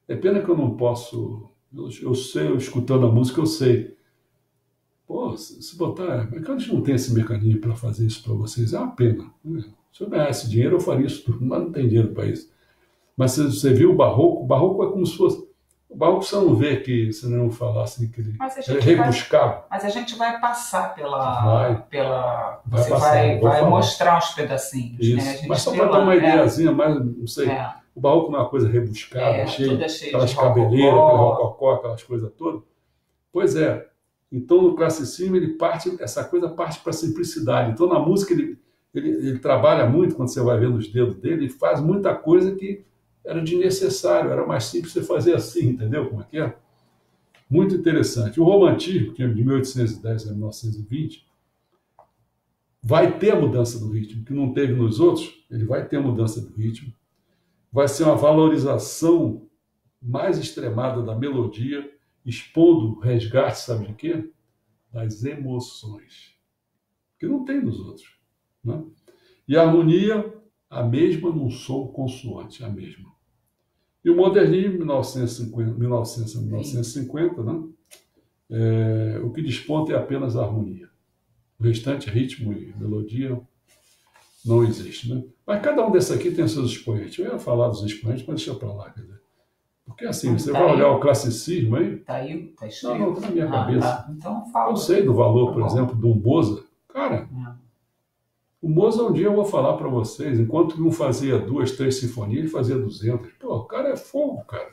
É pena que eu não posso... Eu sei, eu escutando a música, eu sei. Pô, se botar... É que a gente não tem esse mecanismo para fazer isso para vocês. É uma pena. Se eu ganhasse dinheiro, eu faria isso tudo, mas não tem dinheiro para isso. Mas você viu o barroco é como se fosse... O barroco você não vê que, se não falar assim, que ele é rebuscado. Mas a gente vai passar Vai você passar, vai mostrar uns pedacinhos. Isso. Né? Mas só para dar uma ideiazinha, mas não sei. O barroco não é uma coisa rebuscada, cheia aquelas cabeleiras, aquele rococó, aquelas coisas todas. Pois é. Então, no classicismo, essa coisa parte para a simplicidade. Então, na música, ele trabalha muito, quando você vai vendo os dedos dele, ele faz muita coisa que era desnecessário, era mais simples você fazer assim, entendeu como é que é? Muito interessante. O romantismo, que é de 1810 a 1920, vai ter a mudança do ritmo, que não teve nos outros, ele vai ter a mudança do ritmo, vai ser uma valorização mais extremada da melodia, expondo o resgate, sabe de quê? Das emoções, que não tem nos outros. Né? E a harmonia, a mesma num som consoante, a mesma. E o modernismo, 1900 a 1950, né? O que desponta é apenas a harmonia. O restante, ritmo e melodia, não existe. Né? Mas cada um desses aqui tem seus expoentes. Eu ia falar dos expoentes, mas deixa para lá. Quer dizer. Porque assim, você vai olhar o classicismo aí... Está aí? Está escrito? Não, está na minha cabeça. Tá. Então fala. Eu sei do valor, por exemplo, de um Moza. Cara... O Mozart, um dia eu vou falar para vocês, enquanto um fazia 2, 3 sinfonias, ele fazia 200. Pô, o cara é fogo, cara.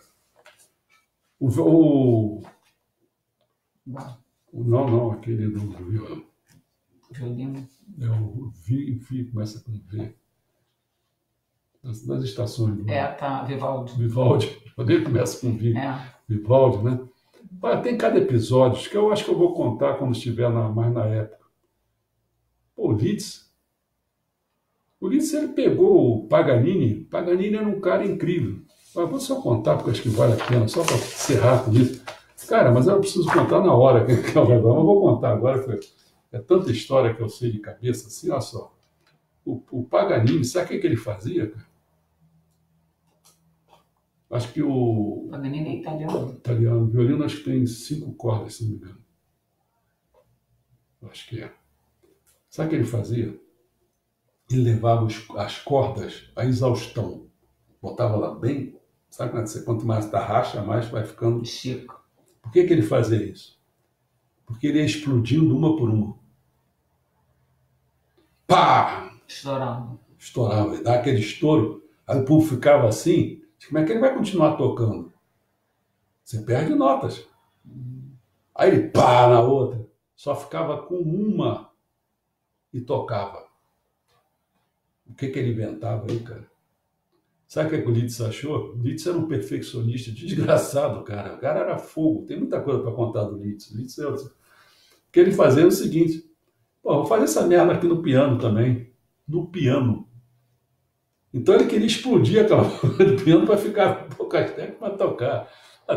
Não, aquele do violino. É o começa com V. Das estações. Vivaldi. Vivaldi. Ele começa com V. Vivaldi, né? Tem cada episódio, que eu acho que eu vou contar quando estiver mais na época. Pô, Liszt. O Liszt, ele pegou o Paganini. Paganini era um cara incrível. Mas vou só contar, porque acho que vale a pena, só para encerrar com isso. Cara, mas eu preciso contar na hora que é o negócio. Mas vou contar agora, porque é tanta história que eu sei de cabeça assim, olha só. O Paganini, sabe o que ele fazia, cara? Acho que o Paganini é italiano. italiano, o violino, acho que tem 5 cordas, se não me engano. Acho que é. Sabe o que ele fazia? Ele levava as cordas à exaustão. Botava lá bem. Sabe quanto mais tarraxa, mais vai ficando. Chico. Por que ele fazia isso? Porque ele ia explodindo uma por uma. Pá! Estourando. Estourava, ele dava aquele estouro. Aí o público ficava assim. Como é que ele vai continuar tocando? Você perde notas. Aí ele pá na outra. Só ficava com uma e tocava. O que ele inventava aí, cara? Sabe o que o Liszt achou? O Liszt era um perfeccionista desgraçado, cara. O cara era fogo. Tem muita coisa para contar do Liszt. O que ele fazia era o seguinte: pô, vou fazer essa merda aqui no piano também. No piano. Então ele queria explodir aquela do piano para ficar poucas técnicas para tocar.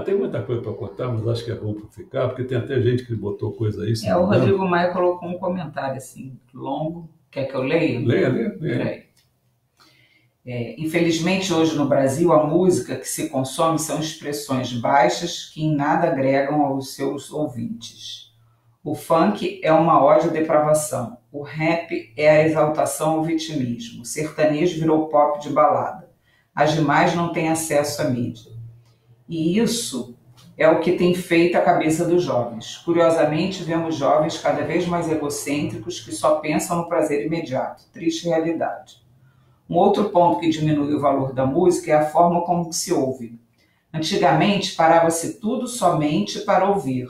Tem muita coisa para contar, mas acho que é bom para ficar, porque tem até gente que botou coisa aí. O Rodrigo Maia colocou um comentário assim, longo. Quer que eu leia? Leia. Infelizmente, hoje no Brasil, a música que se consome são expressões baixas que em nada agregam aos seus ouvintes. O funk é uma ódio depravação. O rap é a exaltação ao vitimismo. O sertanejo virou pop de balada. As demais não têm acesso à mídia. E isso é o que tem feito a cabeça dos jovens. Curiosamente, vemos jovens cada vez mais egocêntricos que só pensam no prazer imediato. Triste realidade. Um outro ponto que diminui o valor da música é a forma como se ouve. Antigamente, parava-se tudo somente para ouvir.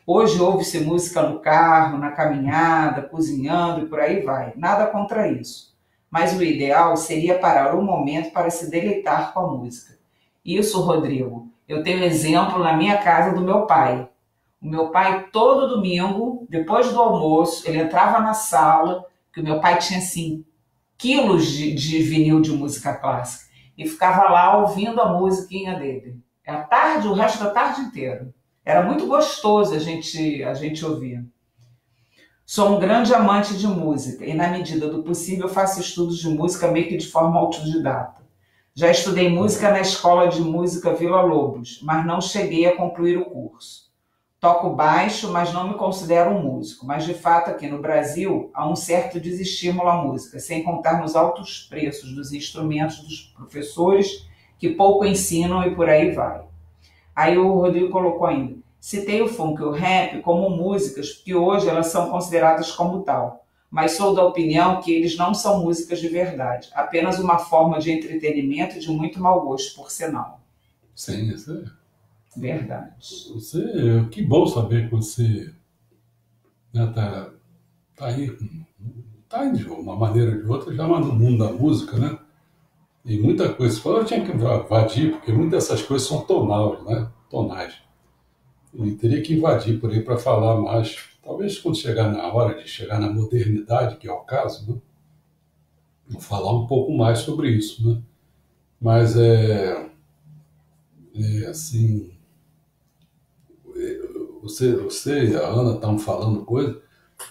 Hoje ouve-se música no carro, na caminhada, cozinhando e por aí vai. Nada contra isso. Mas o ideal seria parar um momento para se deleitar com a música. Isso, Rodrigo, eu tenho exemplo na minha casa do meu pai. O meu pai, todo domingo, depois do almoço, ele entrava na sala, que o meu pai tinha assim, quilos de vinil de música clássica, e ficava lá ouvindo a musiquinha dele. A tarde, o resto da tarde inteira. Era muito gostoso a gente ouvir. Sou um grande amante de música e, na medida do possível, faço estudos de música meio que de forma autodidata. Já estudei música na Escola de Música Vila Lobos, mas não cheguei a concluir o curso. Toco baixo, mas não me considero um músico. Mas, de fato, aqui no Brasil, há um certo desestímulo à música, sem contar nos altos preços dos instrumentos dos professores, que pouco ensinam e por aí vai. Aí o Rodrigo colocou ainda: citei o funk e o rap como músicas, porque hoje elas são consideradas como tal. Mas sou da opinião que eles não são músicas de verdade, apenas uma forma de entretenimento de muito mau gosto, por sinal. Sim, isso é. Verdade. Que bom saber que você tá aí, de uma maneira ou de outra, já no mundo da música, né? E muita coisa. Eu tinha que invadir, porque muitas dessas coisas são tonais, né? Tonais. E teria que invadir por aí para falar mais. Talvez quando chegar na hora de chegar na modernidade, que é o caso, né? Vou falar um pouco mais sobre isso, né? Mas assim, você e a Ana estavam falando coisa,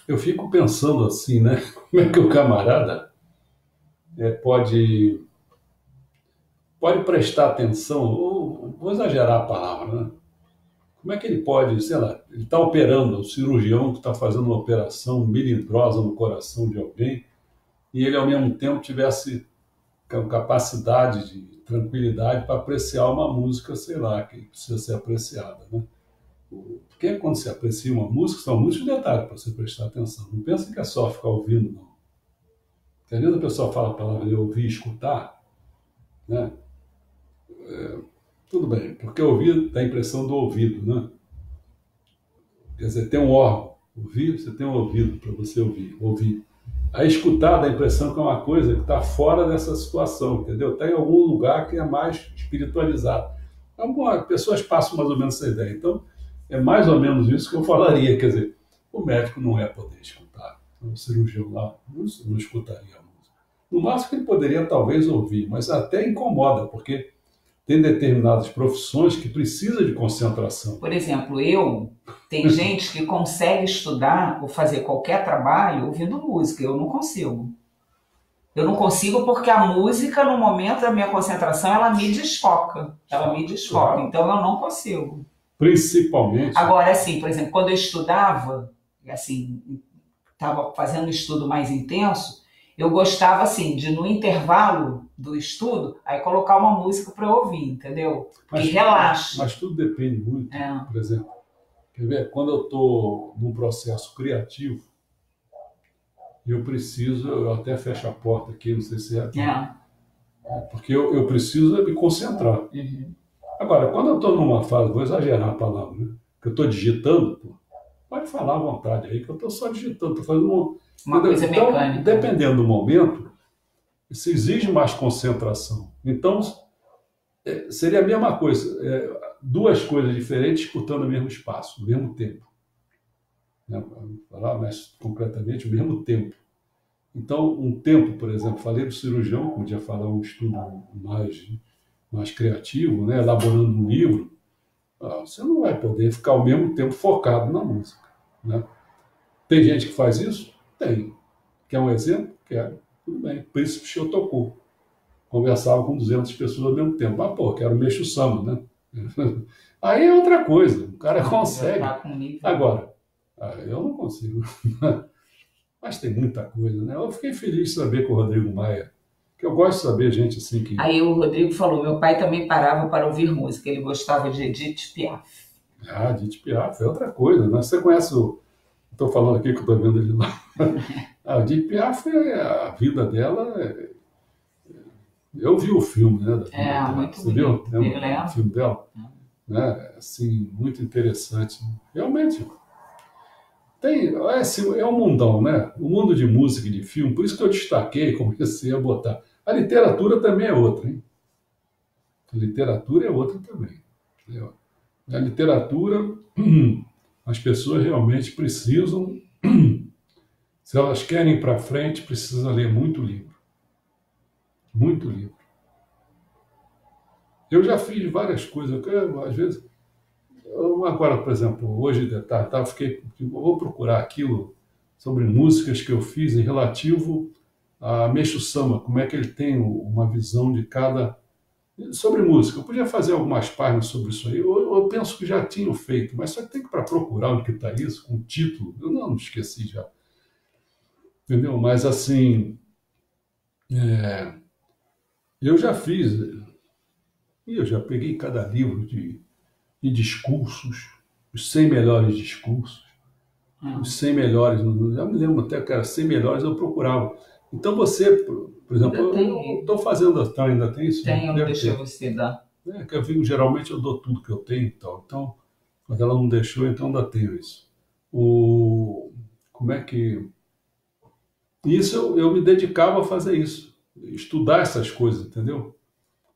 eu fico pensando assim, né? Como é que o camarada pode prestar atenção, ou vou exagerar a palavra, né? Como é que ele pode, sei lá, ele está operando, um cirurgião que está fazendo uma operação melindrosa no coração de alguém, e ele ao mesmo tempo tivesse capacidade de tranquilidade para apreciar uma música, sei lá, que precisa ser apreciada, né? Porque quando você aprecia uma música, são muitos detalhes para você prestar atenção. Não pensa que é só ficar ouvindo, não. Porque às vezes a pessoa fala a palavra de ouvir e escutar, né? Tudo bem, porque ouvir dá a impressão do ouvido, né? Quer dizer, tem um órgão, ouvir, você tem um ouvido para você ouvir. Aí escutar dá a impressão que é uma coisa que está fora dessa situação, entendeu? Está em algum lugar que é mais espiritualizado. Algumas pessoas passam mais ou menos essa ideia. Então, é mais ou menos isso que eu falaria. Quer dizer, o médico não é poder escutar. O cirurgião lá não escutaria a música. No máximo que ele poderia talvez ouvir, mas até incomoda, porque tem determinadas profissões que precisam de concentração. Por exemplo, tem gente que consegue estudar ou fazer qualquer trabalho ouvindo música, eu não consigo. Eu não consigo porque a música, no momento da minha concentração, ela me desfoca. Ela me desfoca, Claro. então eu não consigo. Principalmente. Agora, assim, por exemplo, quando eu estudava, assim, estava fazendo um estudo mais intenso, eu gostava, assim, de no intervalo do estudo, aí colocar uma música para eu ouvir, entendeu? Porque relaxa. Mas tudo depende muito. É. Por exemplo, quer ver? Quando eu estou num processo criativo, eu até fecho a porta aqui, não sei se é. Porque eu preciso me concentrar. Uhum. Agora, quando eu estou numa fase, vou exagerar a palavra, né? Que eu estou digitando, pô, pode falar à vontade aí, que eu estou só digitando, estou fazendo uma coisa então, mecânica. Dependendo do momento, isso exige mais concentração. Então, seria a mesma coisa, duas coisas diferentes disputando o mesmo espaço, o mesmo tempo. Né? Falar mais concretamente, o mesmo tempo. Então, um tempo, por exemplo, falei do cirurgião, que podia falar um estudo mais criativo, né? Elaborando um livro, você não vai poder ficar ao mesmo tempo focado na música. Né? Tem gente que faz isso? Tem. Quer um exemplo? Quero. Tudo bem. Príncipe Shotoku. Conversava com 200 pessoas ao mesmo tempo. Ah, pô, quero mexer o samba, né? Aí é outra coisa. O cara consegue. Agora, eu não consigo. Mas tem muita coisa, né? Eu fiquei feliz de saber com o Rodrigo Maia, que eu gosto de saber gente assim que... Aí o Rodrigo falou, meu pai também parava para ouvir música, ele gostava de Edith Piaf. Edith Piaf é outra coisa, né? Você conhece o... Estou falando aqui que eu estou vendo ele lá. A Edith Piaf, a vida dela... Eu vi o filme, né? Muito Você viu? O filme dela? Né? Assim, muito interessante. Realmente... é um mundão, né? O mundo de música e de filme, por isso que eu destaquei, comecei a botar. A literatura também é outra, hein? A literatura é outra também. Entendeu? A literatura, as pessoas realmente precisam, se elas querem ir para frente, precisam ler muito livro. Muito livro. Eu já fiz várias coisas, às vezes... Agora, por exemplo, hoje de tarde, vou procurar aquilo sobre músicas que eu fiz em relativo a Meixo Sama, como é que ele tem uma visão de cada... Sobre música. Eu podia fazer algumas páginas sobre isso aí, eu penso que já tinham feito, mas só que tem que para procurar onde que está isso, com o título, eu não esqueci já. Entendeu? Mas assim, eu já fiz, e eu já peguei cada livro de discursos, os 100 melhores discursos, os 100 melhores, eu me lembro até que era 100 melhores, eu procurava. Então você, por exemplo, eu estou fazendo, ainda tem isso? Tem, eu não deixei você dar. Que eu digo, geralmente eu dou tudo que eu tenho e tal. Então, mas ela não deixou, então ainda tenho isso. Como é que... Isso eu me dedicava a fazer isso, estudar essas coisas, entendeu?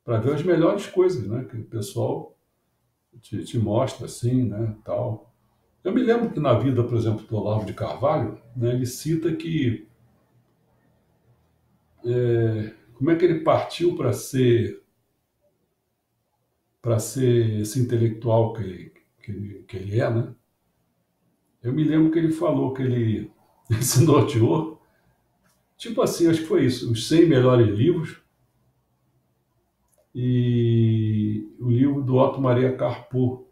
Para ver as melhores coisas, né? Que o pessoal te mostra assim, né, tal. Eu me lembro que na vida, por exemplo, do Olavo de Carvalho, né, ele cita que como é que ele partiu para ser esse intelectual que ele é, né? Eu me lembro que ele falou que ele se norteou, tipo assim, acho que foi isso, os 100 melhores livros e o livro do Otto Maria Carpo,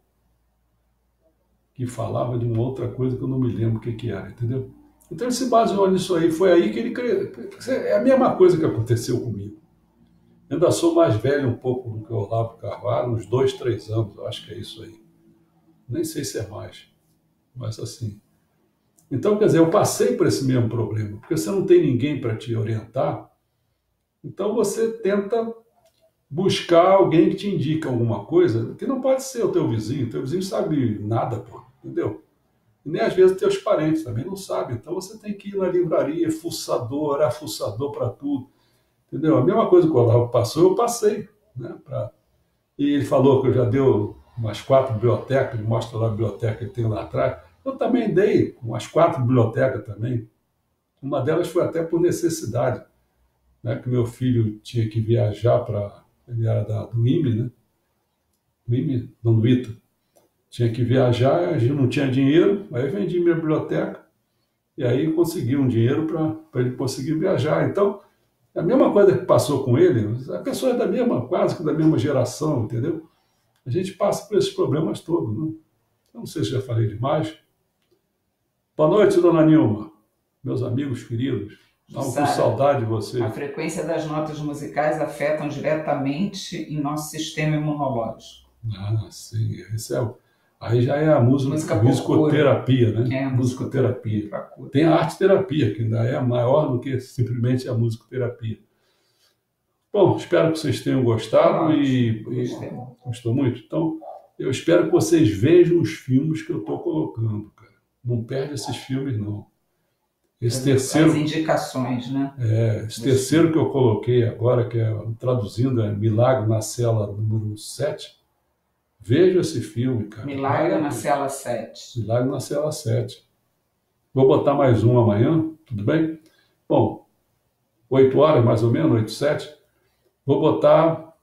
que falava de uma outra coisa que eu não me lembro o que era, entendeu? Então ele se baseou nisso aí, foi aí que ele... É a mesma coisa que aconteceu comigo. Eu ainda sou mais velho um pouco do que o Olavo Carvalho, uns 2, 3 anos, eu acho que é isso aí. Nem sei se é mais, mas assim. Então, quer dizer, eu passei por esse mesmo problema, porque você não tem ninguém para te orientar, então você tenta buscar alguém que te indique alguma coisa, que não pode ser o teu vizinho sabe nada, pô, entendeu? E nem às vezes teus parentes também não sabem, então você tem que ir na livraria, fuçador para tudo, entendeu? A mesma coisa que o Olavo passou, eu passei, né? E ele falou que eu já deu umas 4 bibliotecas, ele mostra lá a biblioteca que tem lá atrás, eu também dei umas 4 bibliotecas também, uma delas foi até por necessidade, né, que meu filho tinha que viajar para... Ele era do IME, né? Do IME? Não, do ITA. Tinha que viajar, a gente não tinha dinheiro, aí eu vendi minha biblioteca e aí consegui um dinheiro para ele conseguir viajar. Então, a mesma coisa que passou com ele, a pessoa é da mesma, quase que da mesma geração, entendeu? A gente passa por esses problemas todos, né? Eu não sei se já falei demais. Boa noite, dona Nilma, meus amigos queridos. Estava com saudade de você. A frequência das notas musicais afetam diretamente em nosso sistema imunológico. Ah, sim. Aí já é a musicoterapia, né? Musicoterapia. Tem a arte-terapia, que ainda é maior do que simplesmente a musicoterapia. Bom, espero que vocês tenham gostado gostou muito? Então, eu espero que vocês vejam os filmes que eu estou colocando, cara. Não perde esses filmes, não. Esse terceiro, as indicações, né? Esse terceiro que eu coloquei agora, que é traduzindo, é Milagre na Cela número 7. Veja esse filme, cara. Milagre na Cela 7. Milagre na Cela 7. Vou botar mais um amanhã, tudo bem? Bom, 8 horas mais ou menos, 8, 7. Vou botar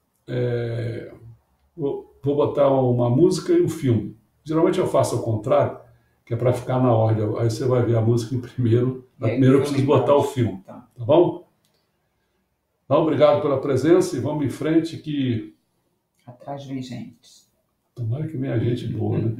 uma música e um filme. Geralmente eu faço ao contrário, que é para ficar na ordem. Aí você vai ver a música em primeiro. Primeiro eu preciso botar o filme. Tá bom? Então, obrigado pela presença e vamos em frente que... Atrás vem gente. Tomara que venha gente boa, né?